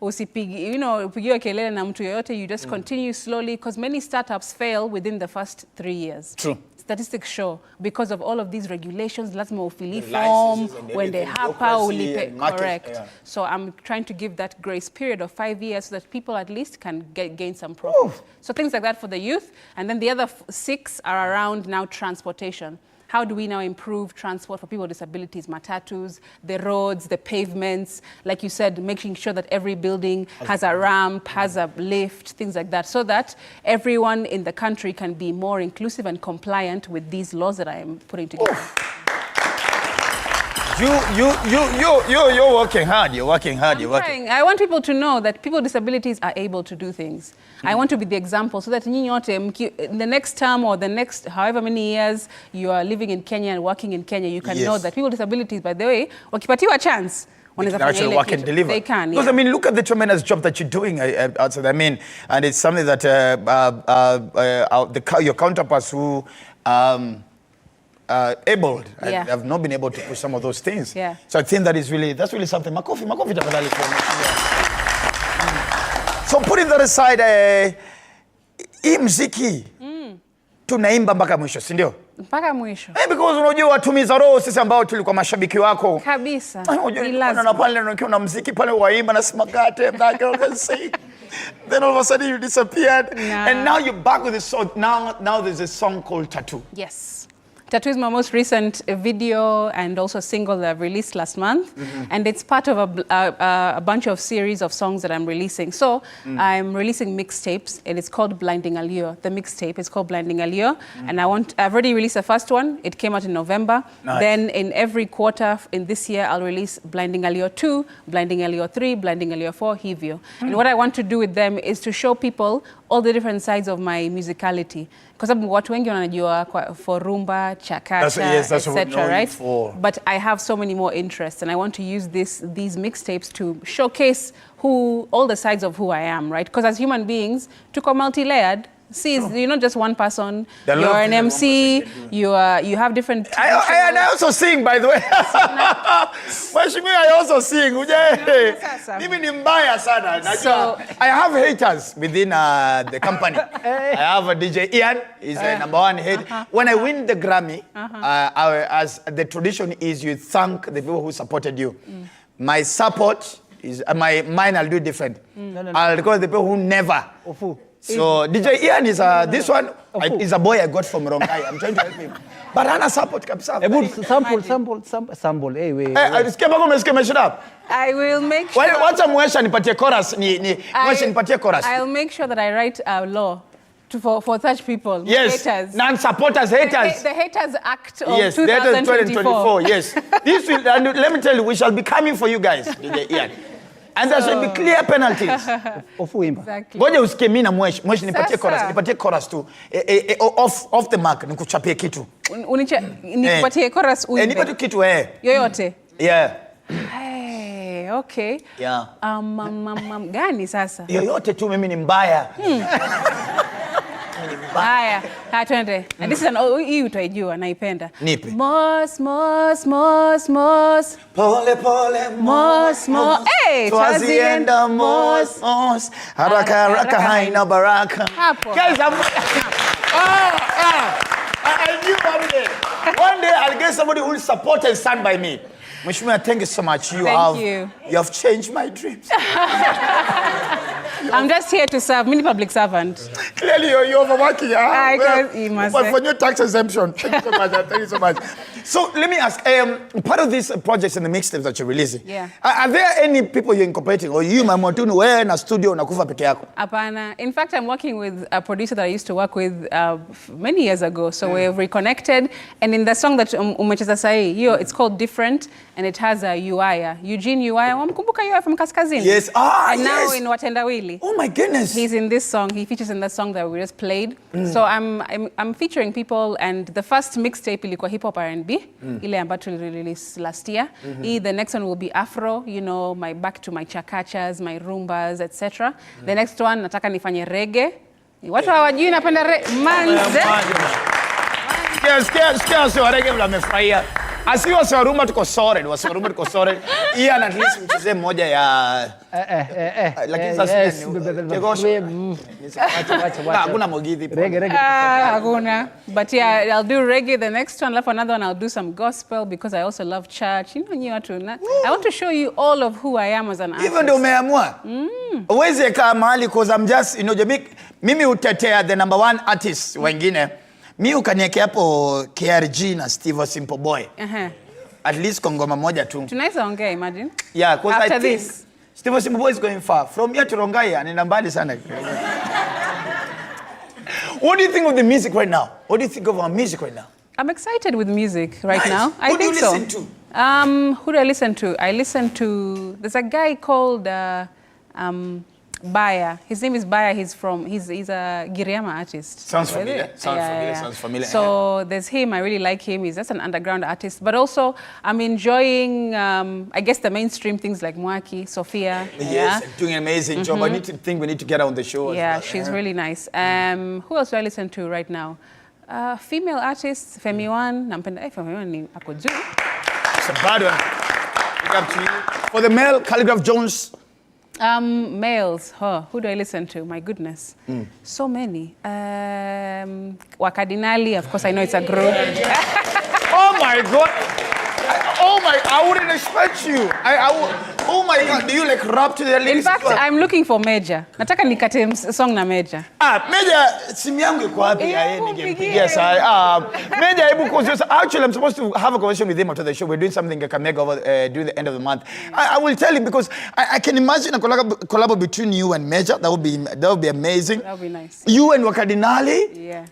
[SPEAKER 3] upigiwe kelele na mtu yoyote. You just continue slowly, because many startups fail within the first 3 years.
[SPEAKER 1] True.
[SPEAKER 3] Statistics show because of all of these regulations, lazima ufili form, when they hapa ulipe, correct. So I'm trying to give that grace period of 5 years so that people at least can gain some profit. So things like that for the youth. And then the other 6 are around now transportation. How do we now improve transport for people with disabilities, matatus, the roads, the pavements, like you said, making sure that every building has a ramp, has a lift, things like that, so that everyone in the country can be more inclusive and compliant with these laws that I am putting together. You're working hard. You're working hard. You're working. I want people to know that people with disabilities are able to do things. I want to be the example so that in the next term or the next however many years you are living in Kenya and working in Kenya, you can know that people with disabilities, by the way, wakipatiwa chance,
[SPEAKER 1] they can actually work and deliver.
[SPEAKER 3] They can,
[SPEAKER 1] because I mean, look at the tremendous job that you're doing outside. I mean, and it's something that your counterparts who abled have not been able to push some of those things.
[SPEAKER 3] Yeah.
[SPEAKER 1] So I think that's really something. Makofi tafadhali for. So putting that aside, hii mziki tunaimba mpaka mwisho, si ndio?
[SPEAKER 3] Mpaka mwisho.
[SPEAKER 1] Because unajua watumiza roho sisi ambao tulikuwa mashabiki wako.
[SPEAKER 3] Kabisa.
[SPEAKER 1] Unajua na pale unakiwa na muziki pale waimba na simagate, that girl can sing. Then all of a sudden you disappeared. And now you're back with this song. Now there's a song called Tattoo.
[SPEAKER 3] Yes. Tattoo is my most recent video and also single that I've released last month. And it's part of a bunch of series of songs that I'm releasing. So I'm releasing mixtapes, and it's called Blinding Allure. The mixtape is called Blinding Allure. And I've already released the first one. It came out in November. Nice. Then in every quarter in this year, I'll release Blinding Allure 2, Blinding Allure 3, Blinding Allure 4, hivyo. And what I want to do with them is to show people all the different sides of my musicality. Because watu wengi wanajua for rumba, chakata, etc., right? But I have so many more interests, and I want to use these mixtapes to showcase all the sides of who I am, right? Because as human beings, tuko multi-layered. See, you're not just one person. You're an MC. You have different.
[SPEAKER 1] I also sing, by the way. I also sing. Mimi ni mbaya sana. So I have haters within the company. I have a DJ Ian. He's a #1 hit. When I win the Grammy, as the tradition is, you thank the people who supported you. My support is mine. I'll do different. I'll record the people who never. So DJ Ian is this one is a boy I got from Rongai. I'm trying to help him. But Hana support kabisa.
[SPEAKER 2] Sample.
[SPEAKER 3] I will make sure.
[SPEAKER 1] Wacha mwesha nipatie chorus mwesha nipatie chorus.
[SPEAKER 3] I'll make sure that I write a law for such people.
[SPEAKER 1] Yes.
[SPEAKER 3] Haters.
[SPEAKER 1] Non-supporters, haters.
[SPEAKER 3] The Haters Act of
[SPEAKER 1] yes,
[SPEAKER 3] 2024.
[SPEAKER 1] Yes. This will, and let me tell you, we shall be coming for you guys, DJ Ian. And there should be clear penalties.
[SPEAKER 3] Exactly.
[SPEAKER 1] Ngoja usikie mimi na mwesh nipatie chorus tu. Off the mark nikuchapie kitu.
[SPEAKER 3] Nikupatie chorus uimbe.
[SPEAKER 1] Nipatie kitu
[SPEAKER 3] yoyote.
[SPEAKER 1] Yeah.
[SPEAKER 3] Hey, okay.
[SPEAKER 1] Yeah.
[SPEAKER 3] Gani sasa?
[SPEAKER 1] Yoyote tu, mimi ni mbaya. mimi ni mbaya.
[SPEAKER 3] Haya, twende. And this is hii utaijua, naipenda.
[SPEAKER 1] Nipe.
[SPEAKER 3] Mos.
[SPEAKER 1] Pole pole
[SPEAKER 3] mos. Hey,
[SPEAKER 1] twazienda mos. Haraka haina baraka.
[SPEAKER 3] Hapo.
[SPEAKER 1] Guys, I knew one day I'll get somebody who will support and stand by me. Mheshimiwa, thank you so much. You have changed my dreams.
[SPEAKER 3] I'm just here to serve. Mini public servant.
[SPEAKER 1] Clearly, you're overworking.
[SPEAKER 3] You must
[SPEAKER 1] for your tax exemption. Thank you so much. Thank you so much. So let me ask, part of these projects and the mixtapes that you're releasing, are there any people you're incorporating, or you, Mamotunu, where in a studio unakufa peke yako?
[SPEAKER 3] Apana. In fact, I'm working with a producer that I used to work with many years ago. So we've reconnected, and in the song that umecheza sahi, it's called Different, and it has a Uaya, Eugene Uaya. Wamkumbuka Uaya from Kaskazini?
[SPEAKER 1] Yes.
[SPEAKER 3] And now in Watendawili.
[SPEAKER 1] Oh my goodness.
[SPEAKER 3] He's in this song. He features in the song that we just played. So I'm featuring people, and the first mixtape ilikuwa hip hop R&B, ile ambayo released last year. The next one will be Afro, my back to my chakachas, my rumbas, etc. The next one nataka nifanye reggae. Watu hawajui napenda manze.
[SPEAKER 1] Sikia reggae vile amefurahia. Asi wasaruma tuko sorted, Ian at least mcheze moja ya lakini sasa hakuna mogithi.
[SPEAKER 3] Reggae. Hakuna. But yeah, I'll do reggae the next one. Another one I'll do some gospel because I also love church. I want to show you all of who I am as an artist.
[SPEAKER 1] Even though umeamua. Uweze kaa mahali because I'm just, mimi utetea the number one artist wengine. Mi ukanieke hapo KRG na Steve Simple Boy. At least kongoma moja tu.
[SPEAKER 3] Tunaweza ongea, imagine.
[SPEAKER 1] Yeah, because
[SPEAKER 3] after
[SPEAKER 1] I think
[SPEAKER 3] this.
[SPEAKER 1] Steve Simple Boy is going far. From here to Rongai, anaenda mbali sana. What do you think of the music right now? What do you think of our music right now?
[SPEAKER 3] I'm excited with music right now.
[SPEAKER 1] Who do you listen to?
[SPEAKER 3] Who do I listen to? I listen to, there's a guy called Baya. His name is Baya. He's a Giriama artist.
[SPEAKER 1] Sounds familiar. Sounds familiar.
[SPEAKER 3] So there's him. I really like him. He's just an underground artist. But also, I'm enjoying, I guess, the mainstream things like Mwaki, Sophia.
[SPEAKER 1] Yes, doing an amazing job. I need to think we need to get her on the show.
[SPEAKER 3] Yeah, she's really nice. Who else do I listen to right now? Female artists, Femi One. Nampenda. Femi One ni ako juu.
[SPEAKER 1] It's a bad one. Look up to you. For the male, Calligraph Jones.
[SPEAKER 3] Males, who do I listen to? My goodness. So many. Wakadinali, of course, I know it's a group.
[SPEAKER 1] Oh my God. I wouldn't expect you. Oh my God, do you like rap to the lyrics?
[SPEAKER 3] In fact, I'm looking for Major. Nataka nikate song na Major.
[SPEAKER 1] Major, simu yangu iko wapi? Ningempigia saa. Major, actually, I'm supposed to have a conversation with him after the show. We're doing something like a mega over during the end of the month. I will tell him because I can imagine a collab between you and Major. That would be amazing.
[SPEAKER 3] That would be nice.
[SPEAKER 1] You and Wakadinali?
[SPEAKER 3] Yeah.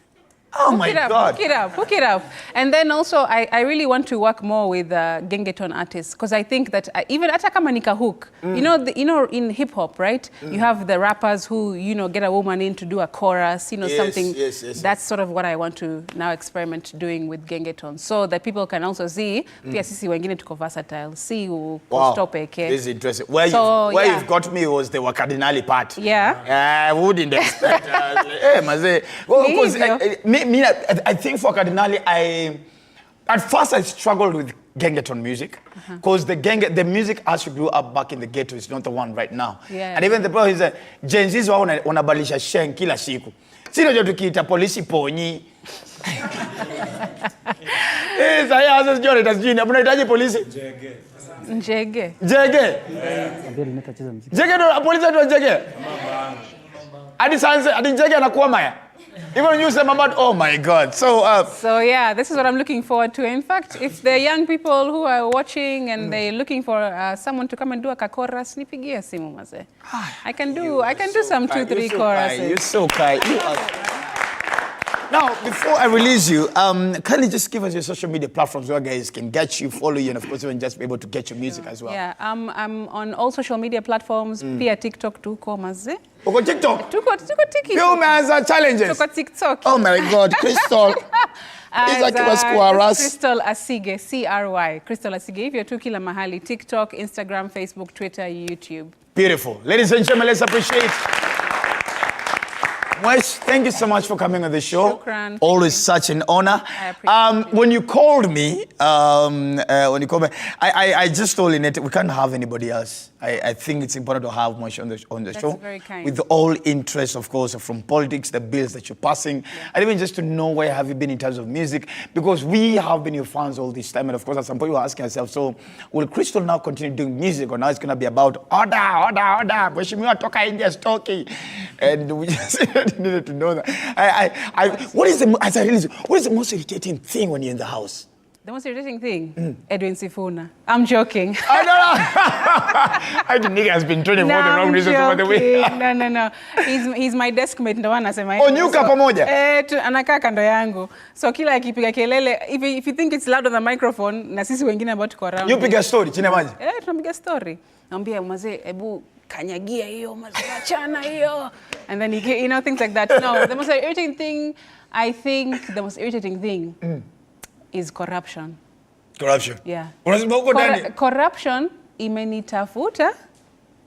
[SPEAKER 1] Oh my God.
[SPEAKER 3] Hook it up. And then also, I really want to work more with Gengeton artists because I think that even hata kama nika hook, in hip hop, right? You have the rappers who, get a woman in to do a chorus, something. Yes. That's sort of what I want to now experiment doing with Gengeton so that people can also see, pia sisi wengine tuko versatile, see ustope.
[SPEAKER 1] This is interesting. Where you've got me was the Wakadinali part.
[SPEAKER 3] Yeah.
[SPEAKER 1] I wouldn't expect. Hey, maze. I think for Cardinali, at first I struggled with Gengeton music because the music as you grew up back in the ghetto is not the one right now.
[SPEAKER 3] Yeah.
[SPEAKER 1] And even the problem is that Gen Z's wanabadilisha shen kila siku. Sino jo tukiita polisi ponyi. Saya sasa jore tasjini. Unahitaji polisi?
[SPEAKER 3] Njege.
[SPEAKER 1] Jege ndo polisi ndo jege. Hadi sasa hadi jege anakuwa maya. Even you say about, oh my God. So
[SPEAKER 3] yeah, this is what I'm looking forward to. In fact, if there are young people who are watching and they're looking for someone to come and do a kakoras, nipigie simu maze. I can do some 2-3 choruses.
[SPEAKER 1] You're so kind. Now, before I release you, can you just give us your social media platforms where guys can get you, follow you, and of course even just be able to get your music as well?
[SPEAKER 3] Yeah, I'm on all social media platforms. Pia TikTok tuko maze.
[SPEAKER 1] Uko TikTok?
[SPEAKER 3] Tuko TikTok.
[SPEAKER 1] Pia umeanza challenges?
[SPEAKER 3] Tuko TikTok.
[SPEAKER 1] Oh my God, Crystal.
[SPEAKER 3] Crystal Asige, CRY. Crystal Asige. If you're tu kila mahali, TikTok, Instagram, Facebook, Twitter, YouTube.
[SPEAKER 1] Beautiful. Ladies and gentlemen, let's appreciate Mwesh, thank you so much for coming on the show.
[SPEAKER 3] Shukran.
[SPEAKER 1] Always such an honor.
[SPEAKER 3] I appreciate
[SPEAKER 1] When you called me, I just told Lynette, we can't have anybody else. I think it's important to have Mwesh on the show.
[SPEAKER 3] Very kind.
[SPEAKER 1] With all interest, of course, from politics, the bills that you're passing, and even just to know where have you been in terms of music, because we have been your fans all this time. And of course, at some point, you're asking yourself, so will Crystal now continue doing music, or now it's going to be about order? Mheshimiwa toka India stoki. And we just needed to know that. What is the most irritating thing when you're in the house?
[SPEAKER 3] The most irritating thing? Edwin Sifuna. I'm joking.
[SPEAKER 1] I think nigga has been training for the wrong reasons over the way.
[SPEAKER 3] No. He's my desk mate, ndo anasema.
[SPEAKER 1] Oh, nyuka pamoja?
[SPEAKER 3] Anakaa kando yangu. So kila akipiga kelele, if you think it's loud on the microphone, na sisi wengine about tuko around.
[SPEAKER 1] You piga story, chini maji?
[SPEAKER 3] Tunapiga story. Naambia mzee, hebu kanyagia hiyo, mzee achana hiyo. And then things like that. No, the most irritating thing, I think the most irritating thing is corruption.
[SPEAKER 1] Corruption?
[SPEAKER 3] Yeah.
[SPEAKER 1] Corruption
[SPEAKER 3] imenitafuta.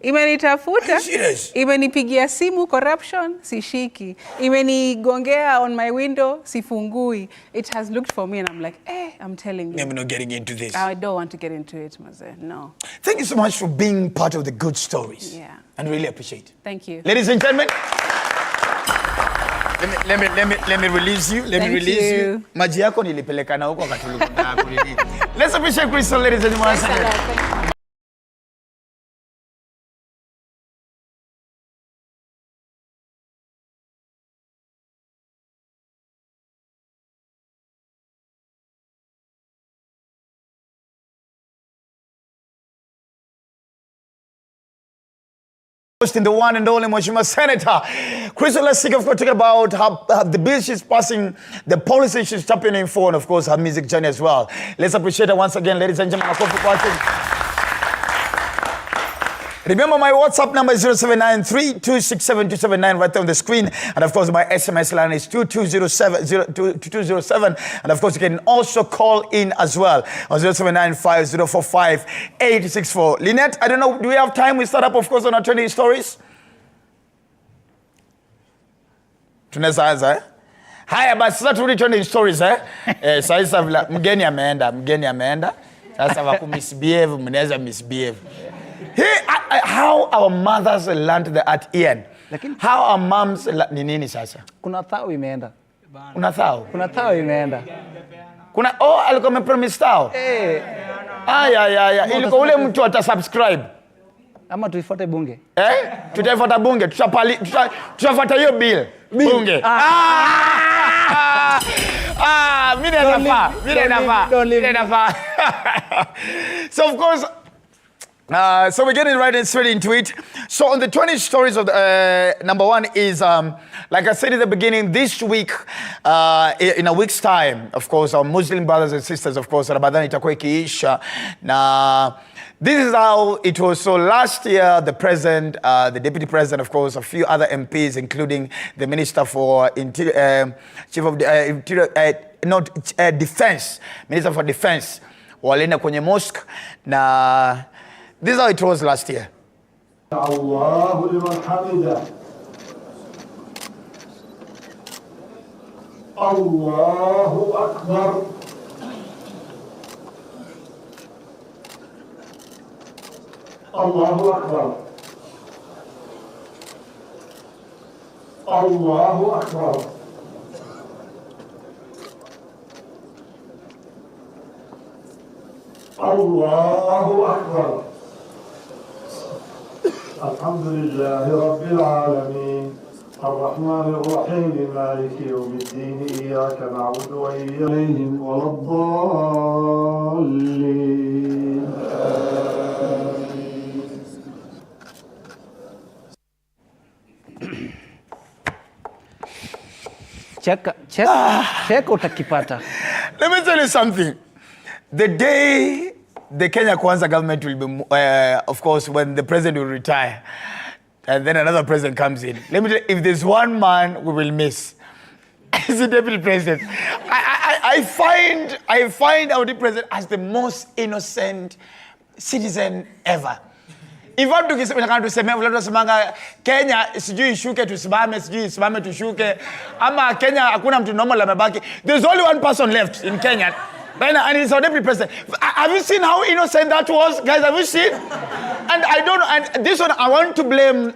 [SPEAKER 1] Serious?
[SPEAKER 3] Imenipigia simu corruption, sishiki. Imenigongea on my window, sifungui. It has looked for me and I'm like, I'm telling you.
[SPEAKER 1] I'm not getting into this.
[SPEAKER 3] I don't want to get into it, Maze. No.
[SPEAKER 1] Thank you so much for being part of the good stories.
[SPEAKER 3] Yeah.
[SPEAKER 1] And really appreciate it.
[SPEAKER 3] Thank you.
[SPEAKER 1] Ladies and gentlemen, let me release you. Let me release you. Maji yako nilipeleka na huko wakati ulikuwa kulini. Let's appreciate Crystal, ladies and gentlemen. In the one and only Mheshimiwa Senator Crystal Asige, of course, talking about how the bill she's passing, the policy she's championing for, and of course her music journey as well. Let's appreciate her once again, ladies and gentlemen. Remember my WhatsApp number is 0793-267-279 right there on the screen, and of course my SMS line is 2207, and of course you can also call in as well on 0795-045-864. Lynette, I don't know, do we have time? We start up, of course, on our trending stories. Tunaweza anza eh? Haya basi sasa turudi trending stories eh? Sasa mgeni ameenda. Sasa wakumisbehave, mnaweza misbehave. How our mothers learned the art, Ian. How our moms ni nini sasa?
[SPEAKER 2] Kuna thao imeenda.
[SPEAKER 1] Kuna thao?
[SPEAKER 2] Kuna thao imeenda.
[SPEAKER 1] Alikuwa amepromise thao? Ilikuwa ule mtu atasubscribe.
[SPEAKER 2] Ama tuifuate bunge.
[SPEAKER 1] Tutaifuata bunge, tutafuata hiyo bill. Bunge. Mimi nafaa. So of course, so we're getting right and straight into it. So on the 20 stories of number one is, like I said in the beginning, this week, in a week's time, of course, our Muslim brothers and sisters, of course, Ramadan itakuwa ikiisha. Now, this is how it was. So last year, the president, the deputy president, of course, a few other MPs, including the minister for chief of defense, minister for defense, walienda kwenye mosque na this is how it was last year.
[SPEAKER 9] Allahu liman hamida. Allahu akbar. Allahu akbar. Allahu akbar. Allahu akbar. الحمد لله رب العالمين الرحمن الرحيم مالك يوم الدين إياك نعبد وإياك ولا الضالين.
[SPEAKER 2] Check utakipata.
[SPEAKER 1] Let me tell you something. The day the Kenya Kwanza government will be, of course, when the president will retire, and then another president comes in. Let me tell you, if there's one man we will miss, it's the deputy president. I find our deputy president as the most innocent citizen ever. Hivyo tukisemea vile tunasemanga Kenya sijui ishuke tusimame, sijui isimame tushuke, ama Kenya hakuna mtu normal amebaki. There's only one person left in Kenya. Right now, and he's our deputy president. Have you seen how innocent that was, guys? Have you seen? And I don't know. And this one, I want to blame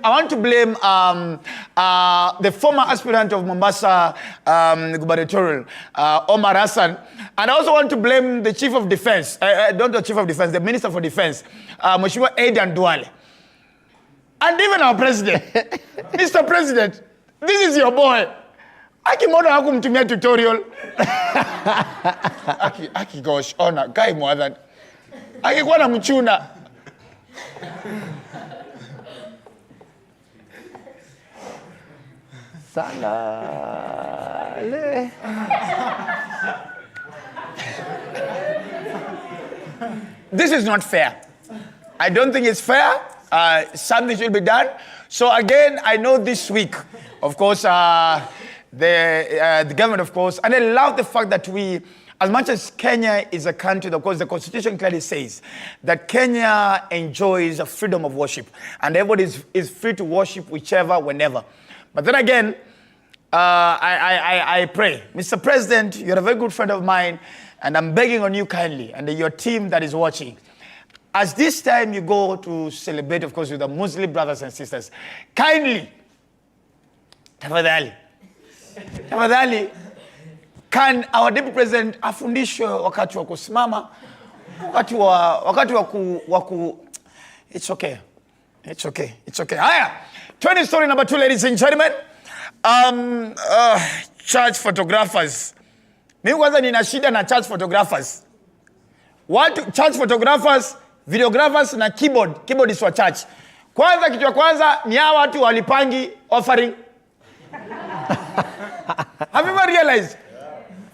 [SPEAKER 1] the former aspirant of Mombasa gubernatorial, Omar Hassan, and I also want to blame the chief of defense. Not the chief of defense, the minister for defense, Mheshimiwa Aidan Duale, and even our president, Mr. President. This is your boy. Akimono hakumtumia tutorial. Aki gosh, ona guy more than. Akikuwa na mchuna.
[SPEAKER 2] Salale.
[SPEAKER 1] This is not fair. I don't think it's fair. Something should be done. So again, I know this week, of course, the government, of course, and I love the fact that we, as much as Kenya is a country, of course, the Constitution clearly says that Kenya enjoys a freedom of worship, and everybody is free to worship whichever, whenever. But then again, I pray, Mr. President, you're a very good friend of mine, and I'm begging on you kindly, and your team that is watching, as this time you go to celebrate, of course, with the Muslim brothers and sisters, kindly, tafadhali, can our deputy president afundishwe wakati wa kusimama, wakati wa ku it's okay. Haya, 20 story number 2, ladies and gentlemen. Church photographers. Mimi kwanza nina shida na church photographers. Church photographers, videographers na keyboardists wa church. Kwanza kitu ya kwanza ni hawa watu walipangi offering. Have you ever realized?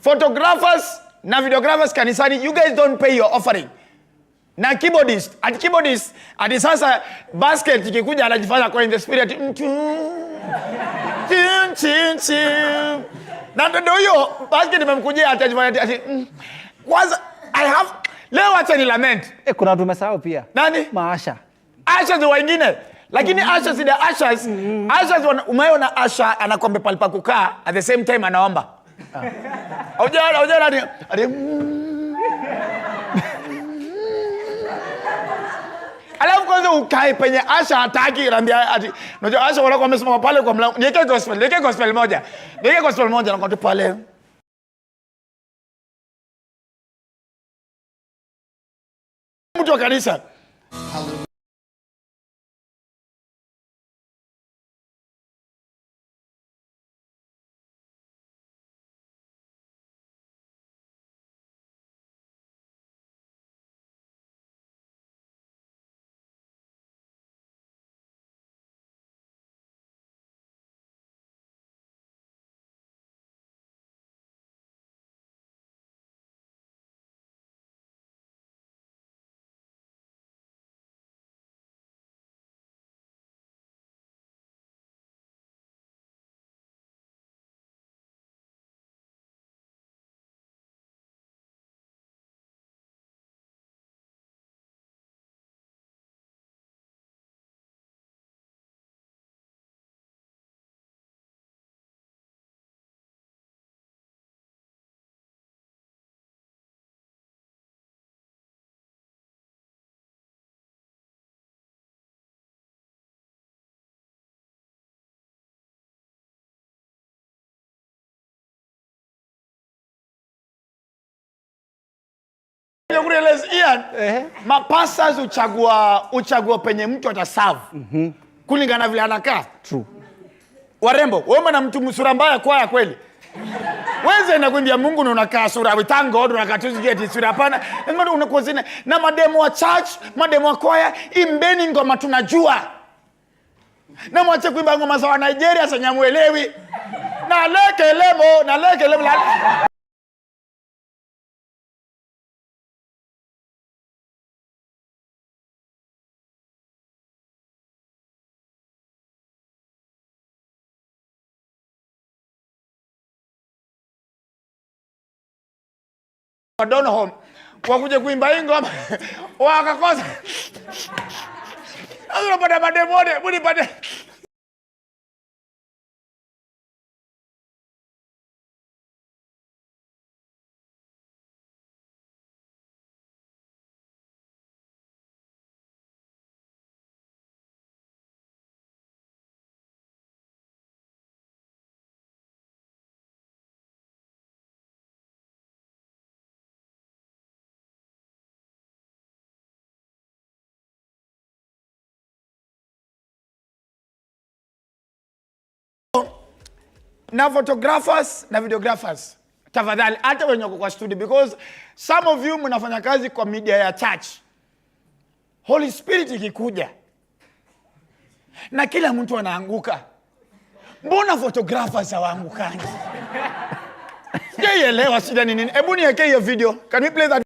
[SPEAKER 1] Photographers na videographers kanisani, you guys don't pay your offering. Na keyboardist, ati sasa basket ikikuja anajifanya kwa in the spirit. Na ndio hiyo basket imemkujia atajifanya kwanza leo acha ni lament.
[SPEAKER 2] Kuna watu umesahau pia.
[SPEAKER 1] Nani?
[SPEAKER 2] Maasha.
[SPEAKER 1] Asha ni wengine. Lakini Asha si the Ashas. Ashas umeona Asha anakombe palipa kukaa at the same time anaomba. Hujana alafu kwanza ukae penye Asha hataki anambia ati unajua Asha wala wamesimama pale kwa mlango. Niweke gospel moja na kwa pale. Mtu wa kanisa. Mapasas uchagua penye mtu ataserve. Kulingana vile anakaa.
[SPEAKER 2] True.
[SPEAKER 1] Warembo, wewe na mtu msura mbaya kwaya kweli. Wewe unakuimbia Mungu na unakaa sura, we thank God unakaa tu get sura hapana. Ndio unakozina na mademo wa church, mademo wa kwaya, imbeni ngoma tunajua. Na mwache kuimba ngoma za Nigeria sanyamuelewi. Na leke lemo. Wadona home wakuje kuimba ngoma wakakosa Sasa unapata mademode, unipate. Na photographers na videographers, tafadhali hata wenye wako kwa studio, because some of you mnafanya kazi kwa media ya church. Holy Spirit ikikuja na kila mtu anaanguka, mbona photographers hawaangukangi? Sijaelewa shida ni nini. Hebu niweke hiyo video. Can we play that?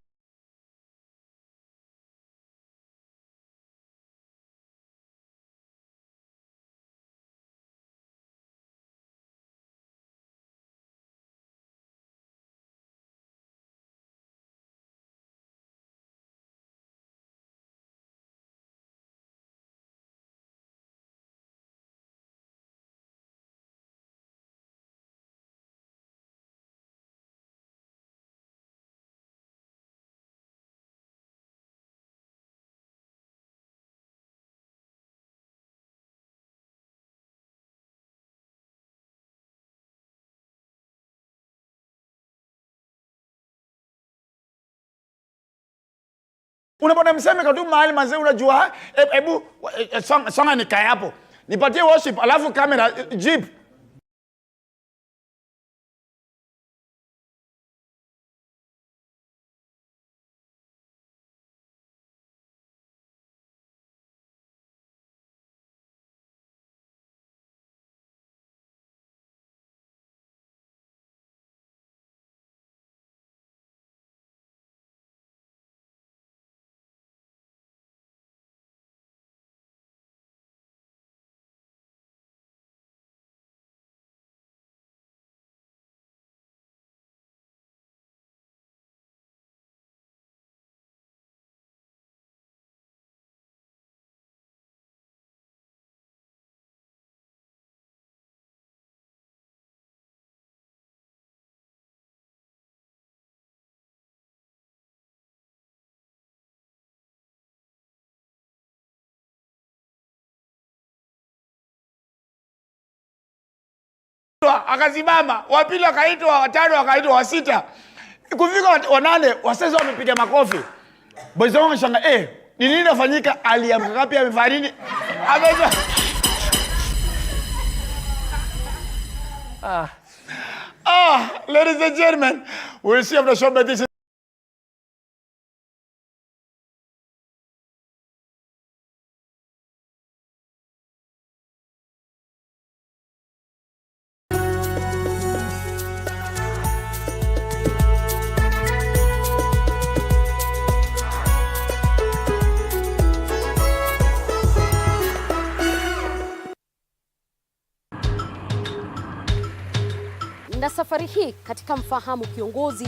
[SPEAKER 1] Unapona mseme katu mahali mazee unajua, hebu songa nikae hapo. Nipatie worship alafu kamera jeep. Akasimama, wa pili akaitwa, wa tano akaitwa, wa sita. Kufika wa nane, wasasa wamepiga makofi. Boys wangu shanga, ni nini inafanyika? Aliamka kapi amefanya nini? Ameza. Ladies and gentlemen, we'll see after the show, but this is
[SPEAKER 4] na safari hii katika Mfahamu Kiongozi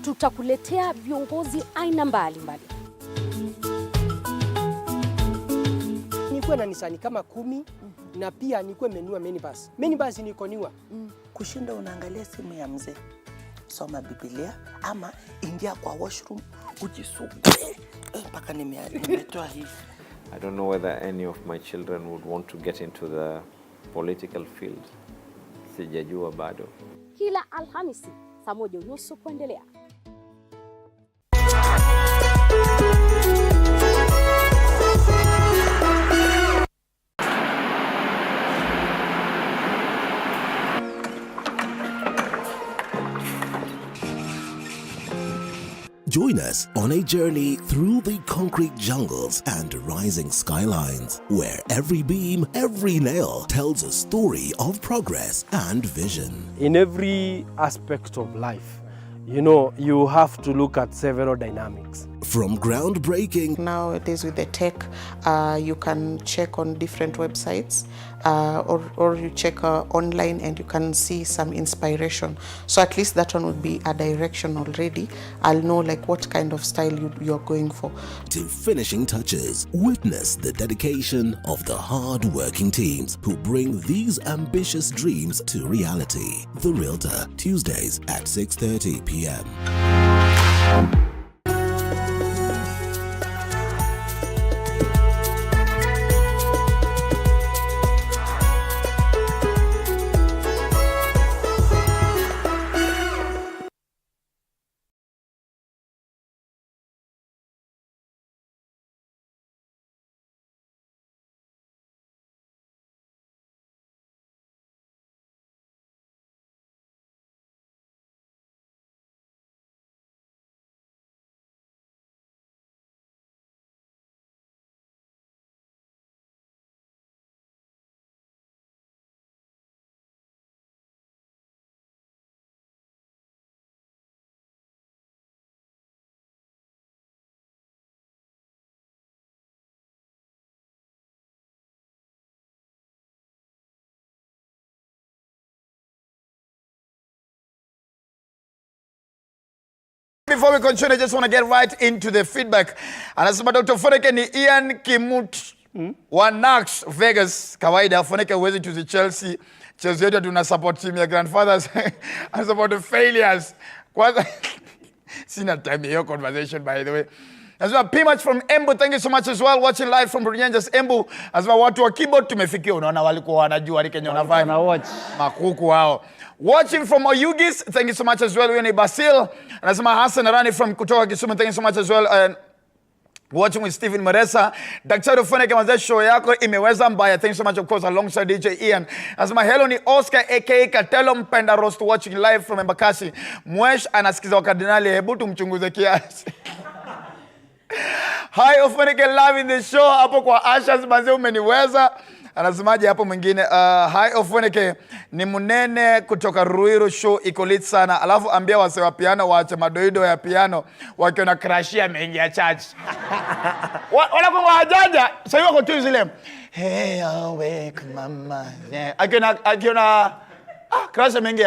[SPEAKER 4] tutakuletea viongozi aina mbalimbali.
[SPEAKER 5] Nikuwe na nisani kama 10 na pia nikuwe menua minibus. Minibus nikoniwa.
[SPEAKER 6] Kushinda unaangalia simu ya mzee, soma Biblia ama ingia kwa washroom ujisugue mpaka nimetoa hivi.
[SPEAKER 7] I don't know whether any of my children would want to get into the political field. Sijajua bado.
[SPEAKER 4] Kila Alhamisi saa 1:30 kuendelea.
[SPEAKER 8] Join us on a journey through the concrete jungles and rising skylines, where every beam, every nail tells a story of progress and vision.
[SPEAKER 10] In every aspect of life, you know, you have to look at several dynamics.
[SPEAKER 8] From groundbreaking.
[SPEAKER 6] Nowadays with the tech, you can check on different websites or you check online and you can see some inspiration. So at least that one would be a direction already. I'll know like what kind of style you're going for.
[SPEAKER 8] To finishing touches, witness the dedication of the hard-working teams who bring these ambitious dreams to reality. The Realtor, Tuesdays at 6:30 p.m.
[SPEAKER 1] Before we continue, I just want to get right into the feedback. Anasema Dr. Ofweneke ni Ian Kimut wa Nax Vegas. Kawaida Ofweneke huwezi choose Chelsea. Chelsea yetu tuna support team ya grandfathers. I support the failures. Kwanza sina time hiyo conversation by the way. As well, P-Match from Embu, thank you so much as well. Watching live from Runyenjes Embu. As well, watu wa keyboard tumefikia. Unaona walikuwa wanajua Kenya wanafanya.
[SPEAKER 2] watch.
[SPEAKER 1] Makuku wao. Watching from Oyugis, thank you so much as well. Huyo ni Basil. Anasema Hassan Arani from kutoka Kisumu, thank you so much as well. And watching with Stephen Maresa. Daktari Ofweneke mazee show yako imeweza mbaya. Thank you so much of course alongside DJ Ian. Anasema hello ni Oscar aka Katelo mpenda roast watching live from Embakasi. Mwesh anasikiza wakardinali, hebu tumchunguze kiasi. Hi Ofweneke live in the show hapo kwa Ashas mazee umeniweza. Anasemaje hapo mwingine? Hi Ofweneke ni munene kutoka Ruiru, show iko lit sana. Alafu ambia wase wa piano waache madoido ya piano wakiona crashia mengi ya church. Wala kwa hajaja sasa hiyo wako tu zile hey awake mama. Akiona crash mengi.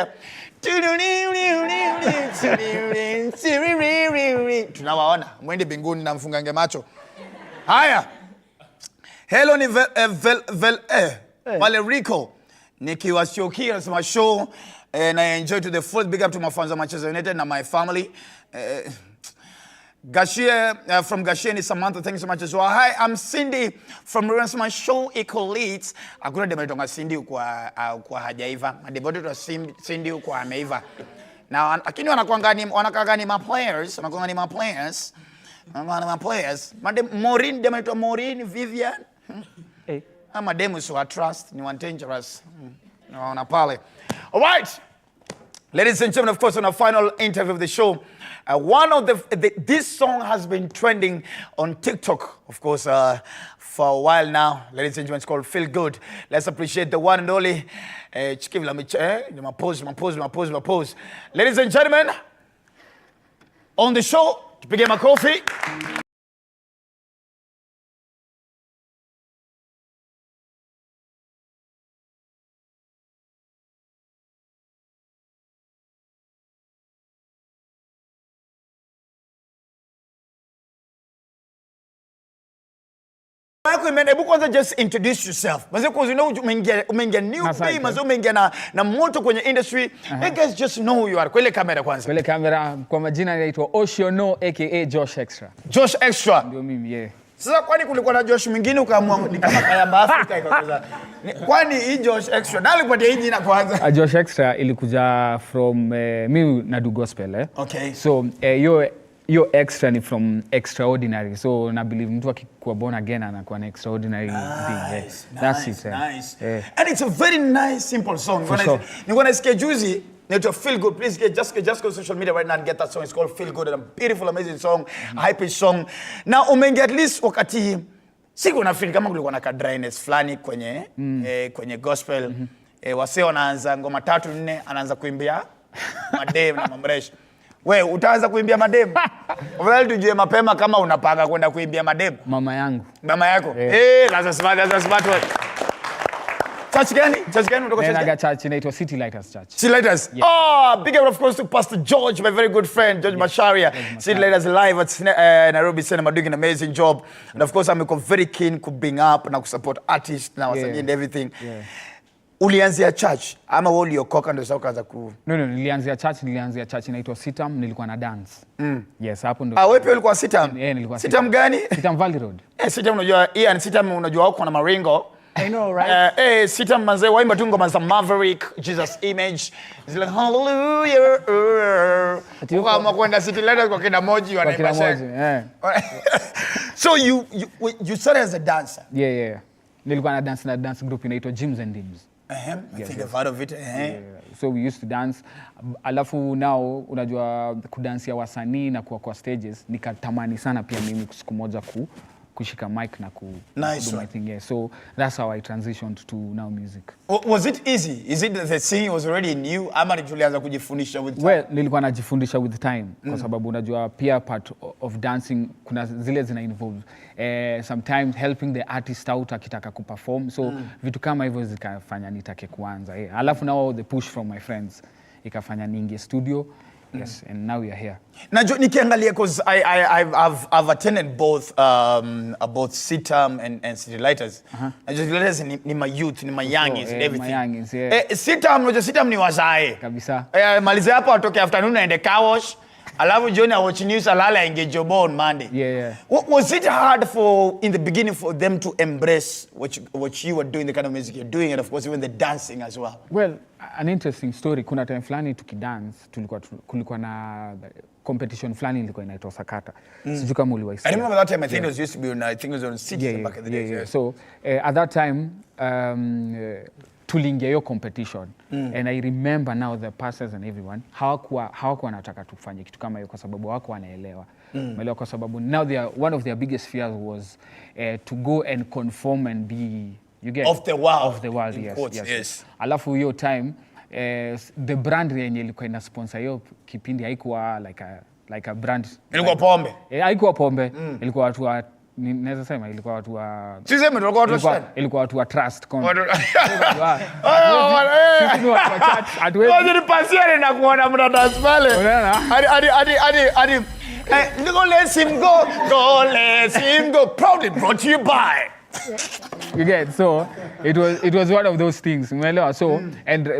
[SPEAKER 1] Tunawaona mwende binguni na mfungange macho. Haya. Hello ni Valerico. Nikiwashokia nasema show and I enjoy to the full. Big up to my fans of Manchester United and my family. Gashie from Gashie ni Samantha, thank you so much as well. Hi, I'm Cindy from my show Ecoleats. Akuna demetonga Cindy kwa hajaiva. Madebote to Cindy kwa ameiva. Now lakini wanakanga ni my players, wanakuanga ni my players. My players. Maureen demetonga Maureen Vivian.
[SPEAKER 2] Hey.
[SPEAKER 1] I'm a demo so I trust ni one dangerous. No pale. All right. Ladies and gentlemen, of course, on our final interview of the show, one of this song has been trending on TikTok, of course, for a while now. Ladies and gentlemen, it's called Feel Good. Let's appreciate the one and only my pose. Ladies and gentlemen, on the show, tupige makofi. Hebu kwanza just introduce yourself. Maze because you know umeingia new pay, maze umeingia na moto kwenye industry. You guys just know who you are. Kwa ile kamera kwanza.
[SPEAKER 10] Kwa ile kamera kwa majina naitwa Oceano aka Josh Extra.
[SPEAKER 1] Josh Extra.
[SPEAKER 10] Ndio mimi yeye.
[SPEAKER 1] Sasa kwani kulikuwa na Josh mwingine ukaamua ni kama Kayamba Africa ikaanza. Kwani hii Josh Extra nani alipatia hii jina kwanza?
[SPEAKER 10] Josh Extra ilikuja from mimi na do gospel
[SPEAKER 1] Okay.
[SPEAKER 10] So yo extra ni from extraordinary. So na believe mtu akikuwa born again anakuwa na extraordinary being. That's it.
[SPEAKER 1] Nice. And it's a very nice simple song. You're gonna skate juicy. Need to feel good. Please just go to social media right now and get that song. It's called Feel Good, and a beautiful, amazing song, high-pitched song. Now umeingia at least wakati siku na feel kama kulikuwa na ka dryness flani kwenye gospel. Wasee wanaanza ngoma 3-4 anaanza kuimbia madem na mamresh. We utaanza kuimbia mademu. Afadhali tujue mapema kama unapanga kwenda kuimbia mademu.
[SPEAKER 10] Mama yangu.
[SPEAKER 1] Mama yako? That's a smart one. Church gani? Church gani unatoka church?
[SPEAKER 10] Naga church inaitwa City Lighters Church.
[SPEAKER 1] City Lighters. Yes. Oh, big up of course to Pastor George, my very good friend, George Masharia. City Lighters live at Nairobi Cinema, doing an amazing job. And of course I'm very keen to bring up and support artists now and everything. Yeah. Ulianzia church ama wewe uliokoka ndio sasa ukaanza ku?
[SPEAKER 10] No, nilianzia church inaitwa Sitam, nilikuwa na dance. Yes, hapo ndio.
[SPEAKER 1] Wewe pia ulikuwa Sitam?
[SPEAKER 10] Nilikuwa
[SPEAKER 1] Sitam gani?
[SPEAKER 10] Sitam Valley Road.
[SPEAKER 1] Sitam unajua, ni Sitam unajua huko na maringo.
[SPEAKER 2] I know, right?
[SPEAKER 1] Sitam manze waimba tu ngoma za Maverick, Jesus Image. It's like hallelujah. Kama kwenda City Lighters kwa kina Moji wanaimba sana. So you started as a dancer?
[SPEAKER 10] Yeah. Nilikuwa na dance group inaitwa Gyms and Dims.
[SPEAKER 1] I think I've heard of it.
[SPEAKER 10] So we used to dance. Alafu now unajua kudansia wasanii na kwa stages nikatamani sana pia mimi siku moja kushika mic na do my thing. Yeah. So that's how I transitioned to now music.
[SPEAKER 1] Was it easy? Is it the singing was already new ama nilianza kujifundisha with time?
[SPEAKER 10] Well, nilikuwa najifundisha with time kwa sababu unajua pia part of dancing kuna zile zina involve sometimes helping the artist out akitaka kuperform. So vitu kama hivyo zikafanya nitake kuanza. Alafu now the push from my friends ikafanya niingie studio. Yes, and now we are here.
[SPEAKER 1] Najua nikiangalia because I've attended both Sitam and City Lighters. City Lighters ni my youth, ni my youngins and everything.
[SPEAKER 10] My youngins, yeah.
[SPEAKER 1] Sitam ni wazae.
[SPEAKER 10] Kabisa.
[SPEAKER 1] Malize hapo atoke afternoon aende car wash. Alafu jioni watch news alala ainge job on Monday.
[SPEAKER 10] Yeah.
[SPEAKER 1] Was it hard in the beginning for them to embrace what you were doing, the kind of music you're doing, and of course even the dancing as well?
[SPEAKER 10] Well, an interesting story. Kuna time fulani tukidance, kulikuwa na competition fulani ilikuwa inaitwa Sakata. Sijui kama uliwaisikia.
[SPEAKER 1] I remember that time I think it was used to be on, I think it was on City back in the days.
[SPEAKER 10] Yeah. So at that time tuliingia hiyo competition and I remember now the pastors and everyone hawakuwa wanataka tufanye kitu kama hiyo kwa sababu hawakuwa wanaelewa. Umeelewa kwa sababu now one of their biggest fears was to go and conform and be
[SPEAKER 1] of the world.
[SPEAKER 10] Yes. Alafu hiyo time the brand yenye ilikuwa ina sponsor hiyo kipindi haikuwa like a brand.
[SPEAKER 1] Ilikuwa pombe.
[SPEAKER 10] Haikuwa pombe. Ilikuwa watu wa naweza sema ilikuwa watu wa ilikuwa watu wa trust
[SPEAKER 1] Ni pasiani na kuona mna dance pale. Hadi let's him go proudly brought to you by.
[SPEAKER 10] You get, so it was one of those things, umeelewa? So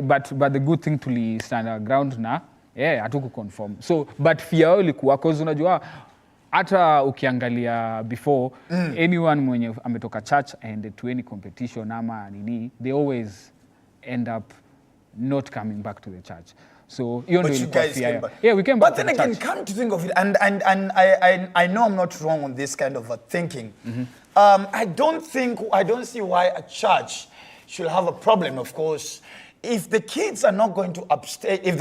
[SPEAKER 10] but the good thing to stand our ground na hatuku conform. So but fear ilikuwa cause unajua hata ukiangalia before anyone mwenye ametoka church and to any competition ama nini, they always end up not coming back to the church. So you guys came back. Yeah, we came back.
[SPEAKER 1] But then again, come to think of it, and I know I'm not wrong on this kind of thinking. I don't see why a church should have a problem. Of course, if the kids are not going to abstain, if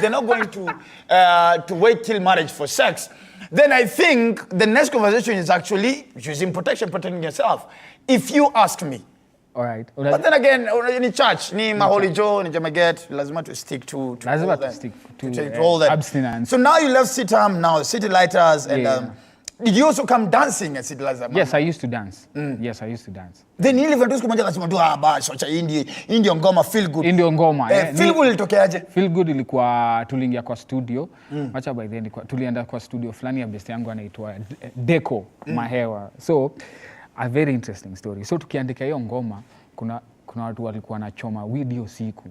[SPEAKER 1] they're not going to wait till marriage for sex, then I think the next conversation is actually using protection, protecting yourself. If you ask me.
[SPEAKER 10] All right.
[SPEAKER 1] But then again, in church, ni maholi Joe, ni jamaget, lazima to stick to all that.
[SPEAKER 10] Abstinence.
[SPEAKER 1] So now you left Sitam, now City Lighters, and did you also come dancing at City Lighters?
[SPEAKER 10] Yes, I used to dance. Yes, I used to dance.
[SPEAKER 1] Then you live in Tusko Manja lazima tu socha Indio ngoma feel good.
[SPEAKER 10] Indio ngoma.
[SPEAKER 1] Feel good ilitokeaje?
[SPEAKER 10] Feel good ilikuwa tuliingia kwa studio. Wacha by then tulienda kwa studio fulani ya best yangu anaitwa Deco Mahewa. So a very interesting story. So tukiandika hiyo ngoma kuna watu walikuwa wanachoma video siku.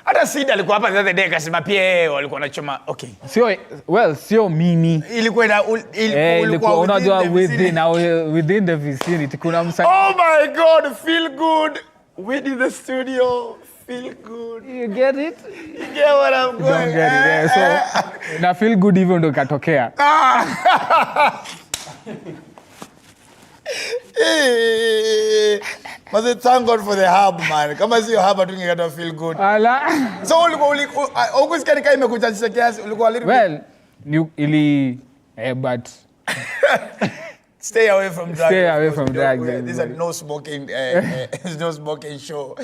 [SPEAKER 1] Hata Sida alikuwa hapa the other day akasema pia walikuwa wanachoma. Okay.
[SPEAKER 10] Sio mimi.
[SPEAKER 1] Ilikuwa
[SPEAKER 10] unajua within the vicinity kuna msanii.
[SPEAKER 1] Oh my God, feel good. Within the studio. Feel good.
[SPEAKER 10] You get it?
[SPEAKER 1] You get what I'm going?
[SPEAKER 10] Don't get it. Yeah. So na feel good hivyo ndo katokea.
[SPEAKER 1] Must thank God for the hub, man. Kama sio hub tu ngekata feel good. So ulikuwa kama imekuchachisha kiasi ulikuwa little
[SPEAKER 10] well but
[SPEAKER 1] stay away from drugs.
[SPEAKER 10] Stay away from drugs.
[SPEAKER 1] These are no smoking no smoking show.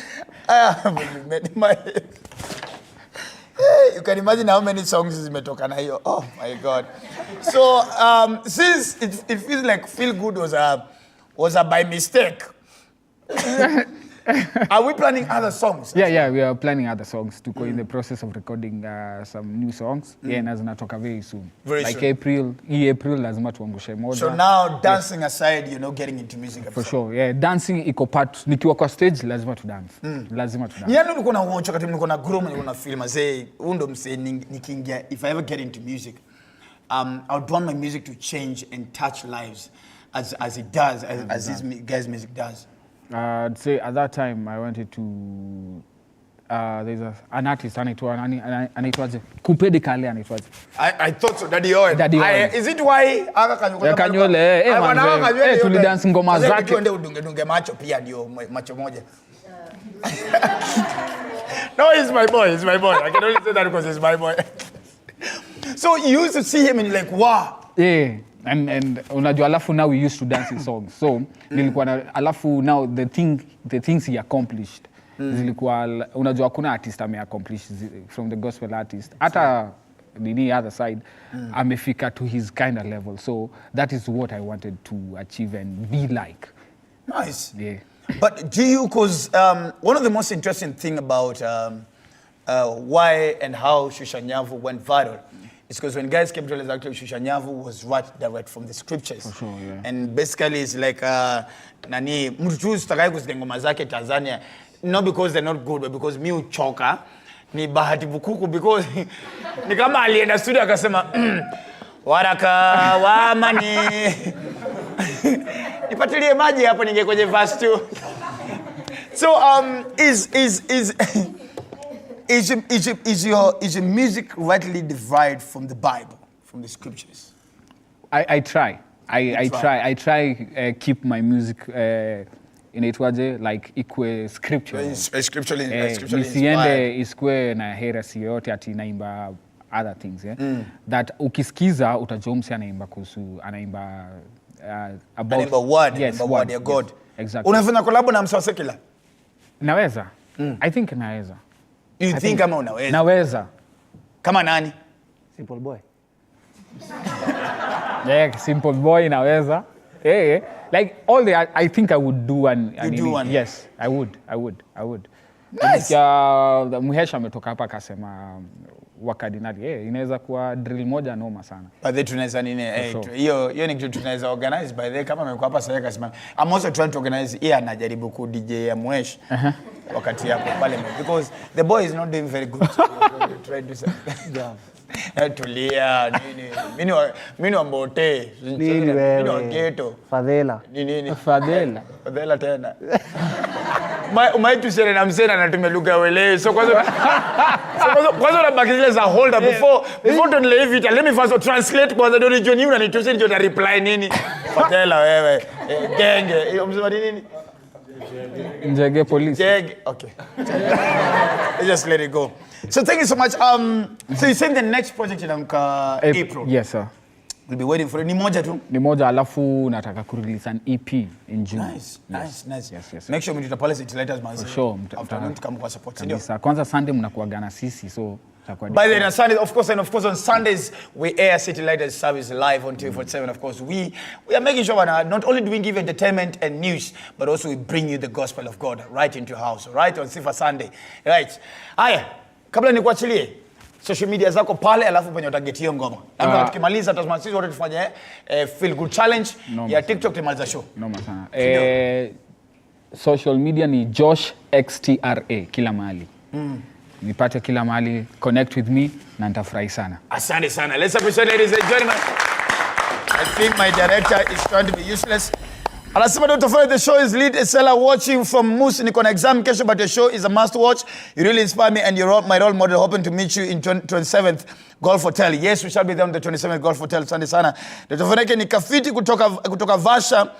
[SPEAKER 1] You can imagine how many songs zimetoka na hiyo. Oh my God. So since it feels like Feel Good was a by mistake. Are we planning other songs?
[SPEAKER 10] Yeah, we are planning other songs to go in the process of recording some new songs. Yeah, na zinatoka very soon.
[SPEAKER 1] Very
[SPEAKER 10] like
[SPEAKER 1] soon.
[SPEAKER 10] April lazima tuangushe moja.
[SPEAKER 1] So now dancing aside, you're not getting into music.
[SPEAKER 10] For sure. Yeah, dancing iko part. Nikiwa kwa stage lazima tu dance. Lazima tu dance.
[SPEAKER 1] Ni nini uko na uoncho kati mko na groom na film say undo mse nikiingia if I ever get into music I would want my music to change and touch lives as it does as this guy's music does.
[SPEAKER 10] I'd say at that time I wanted to there's an artist anaitwaje Kupede Kale anaitwaje.
[SPEAKER 1] I thought so. Daddy Oil. Is it why
[SPEAKER 10] Kanyole tulidance ngoma zake
[SPEAKER 1] tuende udunge macho pia ndio macho moja. No, he's my boy. I can only say that because he's my boy. So you used to see him and you're like, wow.
[SPEAKER 10] Yeah. And unajua alafu now we used to dance in songs. So nilikuwa na alafu now the things he accomplished zilikuwa unajua kuna artist accomplish from the gospel artist. Hata nini other side amefika to his kind of level. So that is what I wanted to achieve and be like.
[SPEAKER 1] Nice.
[SPEAKER 10] Yeah.
[SPEAKER 1] But do you, because one of the most interesting thing about why and how Shusha Nyavu went viral is because when guys came to realize actually Shusha Nyavu was right from the scriptures.
[SPEAKER 10] For sure, yeah.
[SPEAKER 1] And basically it's like nani mtu sitakai kusikia ngoma zake Tanzania, not because they're not good but because mi uchoka ni bahati bukuku because ni kama alienda studio akasema waraka wa mani nipatilie maji hapo ninge kwenye verse 2. So is your music rightly derived from the Bible, from the scriptures?
[SPEAKER 10] I try keep my music inaitwaje like ikwe scriptural.
[SPEAKER 1] Scripturally
[SPEAKER 10] nisiende isikwe na heresy yote ati naimba other things, yeah? That ukisikiza utajua msi anaimba about
[SPEAKER 1] word,
[SPEAKER 10] yes,
[SPEAKER 1] word ya God.
[SPEAKER 10] Yes, exactly.
[SPEAKER 1] Unafanya collab na mswa secular?
[SPEAKER 10] Naweza. I think naweza.
[SPEAKER 1] You think kama unaweza?
[SPEAKER 10] Naweza.
[SPEAKER 1] Kama nani?
[SPEAKER 2] Simple Boy.
[SPEAKER 10] Yeah, Simple Boy naweza. Yeah. Like all I think I would do one. Yes, I would.
[SPEAKER 1] Nice.
[SPEAKER 10] Muhesha ametoka hapa akasema wakadinali inaweza kuwa drill moja noma sana.
[SPEAKER 1] By the tunaweza nini hiyo ni kitu tunaweza organize by the kama amekuwa hapa sasa akasema I'm also trying to organize anajaribu ku DJ ya Muhesh wakati hapo pale because the boy is not doing very good so we're trying to say tulia nini mimi wambote mimi wa ghetto
[SPEAKER 2] Fadhela
[SPEAKER 1] nini
[SPEAKER 10] Fadhela tena
[SPEAKER 1] umaitu sere na msena na tumeluga wele so kwanza unabaki za holder before to leave it let me first translate kwanza ndio nijue nini unanitosha ndio na reply nini Fadhela wewe genge umsema nini
[SPEAKER 10] Njege police.
[SPEAKER 1] Okay. Just let it go. So thank you so much. So you said the next project in April.
[SPEAKER 10] Yes, sir.
[SPEAKER 1] We'll be waiting for it. Ni moja tu?
[SPEAKER 10] Ni moja alafu nataka kurelease an EP in June.
[SPEAKER 1] Nice.
[SPEAKER 10] Yes.
[SPEAKER 1] Make sure mtuta policy letters man.
[SPEAKER 10] For sure.
[SPEAKER 1] After come kwa support. Ndio.
[SPEAKER 10] Kwanza Sunday mnakuaga na sisi so
[SPEAKER 1] by the way, on Sundays, of course on Sundays we air City Lighters service live on 247. Of course, we are making sure that not only do we give entertainment and news, but also we bring you the gospel of God right into your house, right on Sifa Sunday, right? Haya, kabla nikuachilie social media zako pale, alafu penye utagetia ngoma. Labda tukimaliza tazama sisi wote tufanye feel good challenge ya TikTok tumaliza show.
[SPEAKER 10] Noma sana. Social media ni Josh XTRA kila mahali. Nipate kila mahali, connect with me na nitafurahi sana.
[SPEAKER 1] Asante sana. Let's appreciate ladies and gentlemen. I think my director is trying to be useless. Anasema Dr. Fred, the show is lead seller watching from Moose. Niko na exam kesho, but your show is a must watch. You really inspire me and you're my role model. Hoping to meet you in 27th Golf Hotel. Yes, we shall be there on the 27th Golf Hotel. Asante sana. Dr. Ofweneke ni kafiti kutoka Vasha.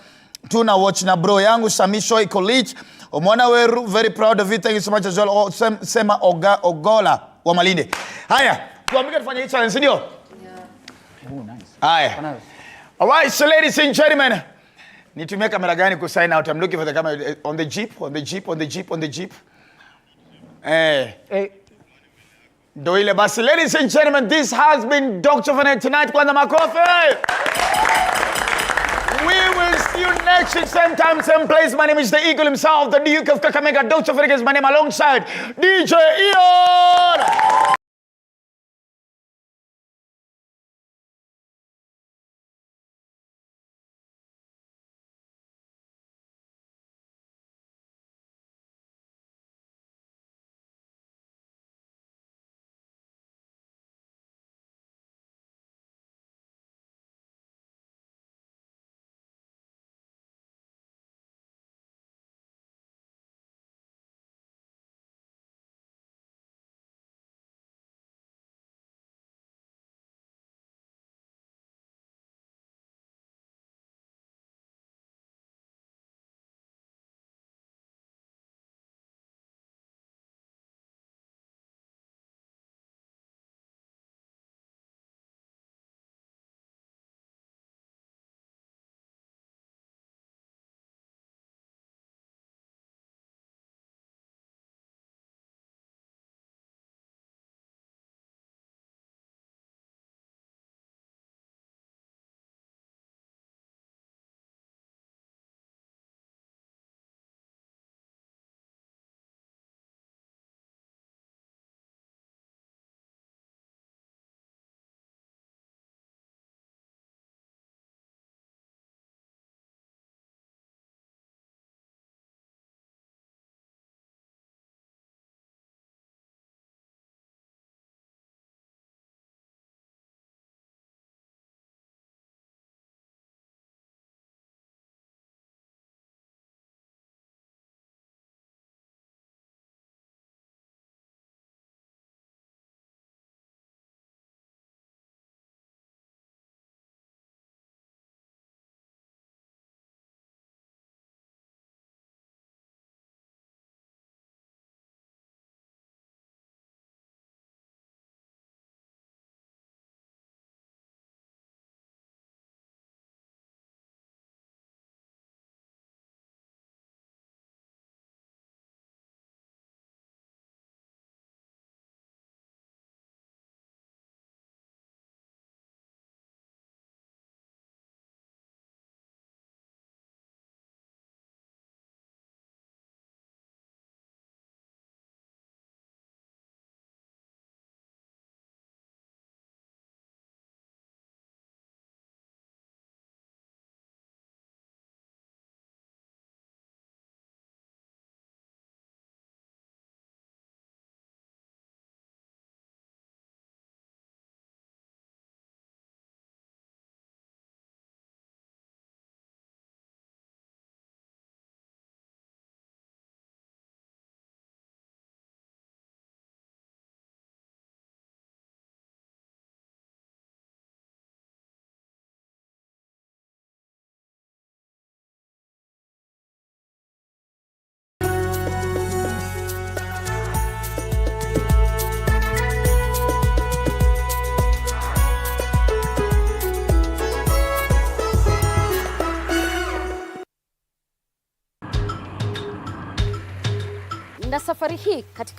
[SPEAKER 1] Tuna watch na bro yangu Samisho iko lich. Omwana weru, very proud of it. Thank you so much as well. Sema Ogola wa Malinde. Haya, tuamike tufanye hii challenge, ndio?
[SPEAKER 10] Yeah. Oh, nice.
[SPEAKER 1] Haya. All right, so ladies and gentlemen, nitumie kamera gani ku sign out? I'm looking for the camera on the Jeep. Hey. Ndio ile basi. Ladies and gentlemen, this has been Dr. Ofweneke tonight. Kwanza makofi. We will see you next week, same time, same place. My name is the Eagle himself, the Duke of Kakamega. Dr. Ofweneke is my name, alongside DJ Ion.
[SPEAKER 4] Na safari hii katika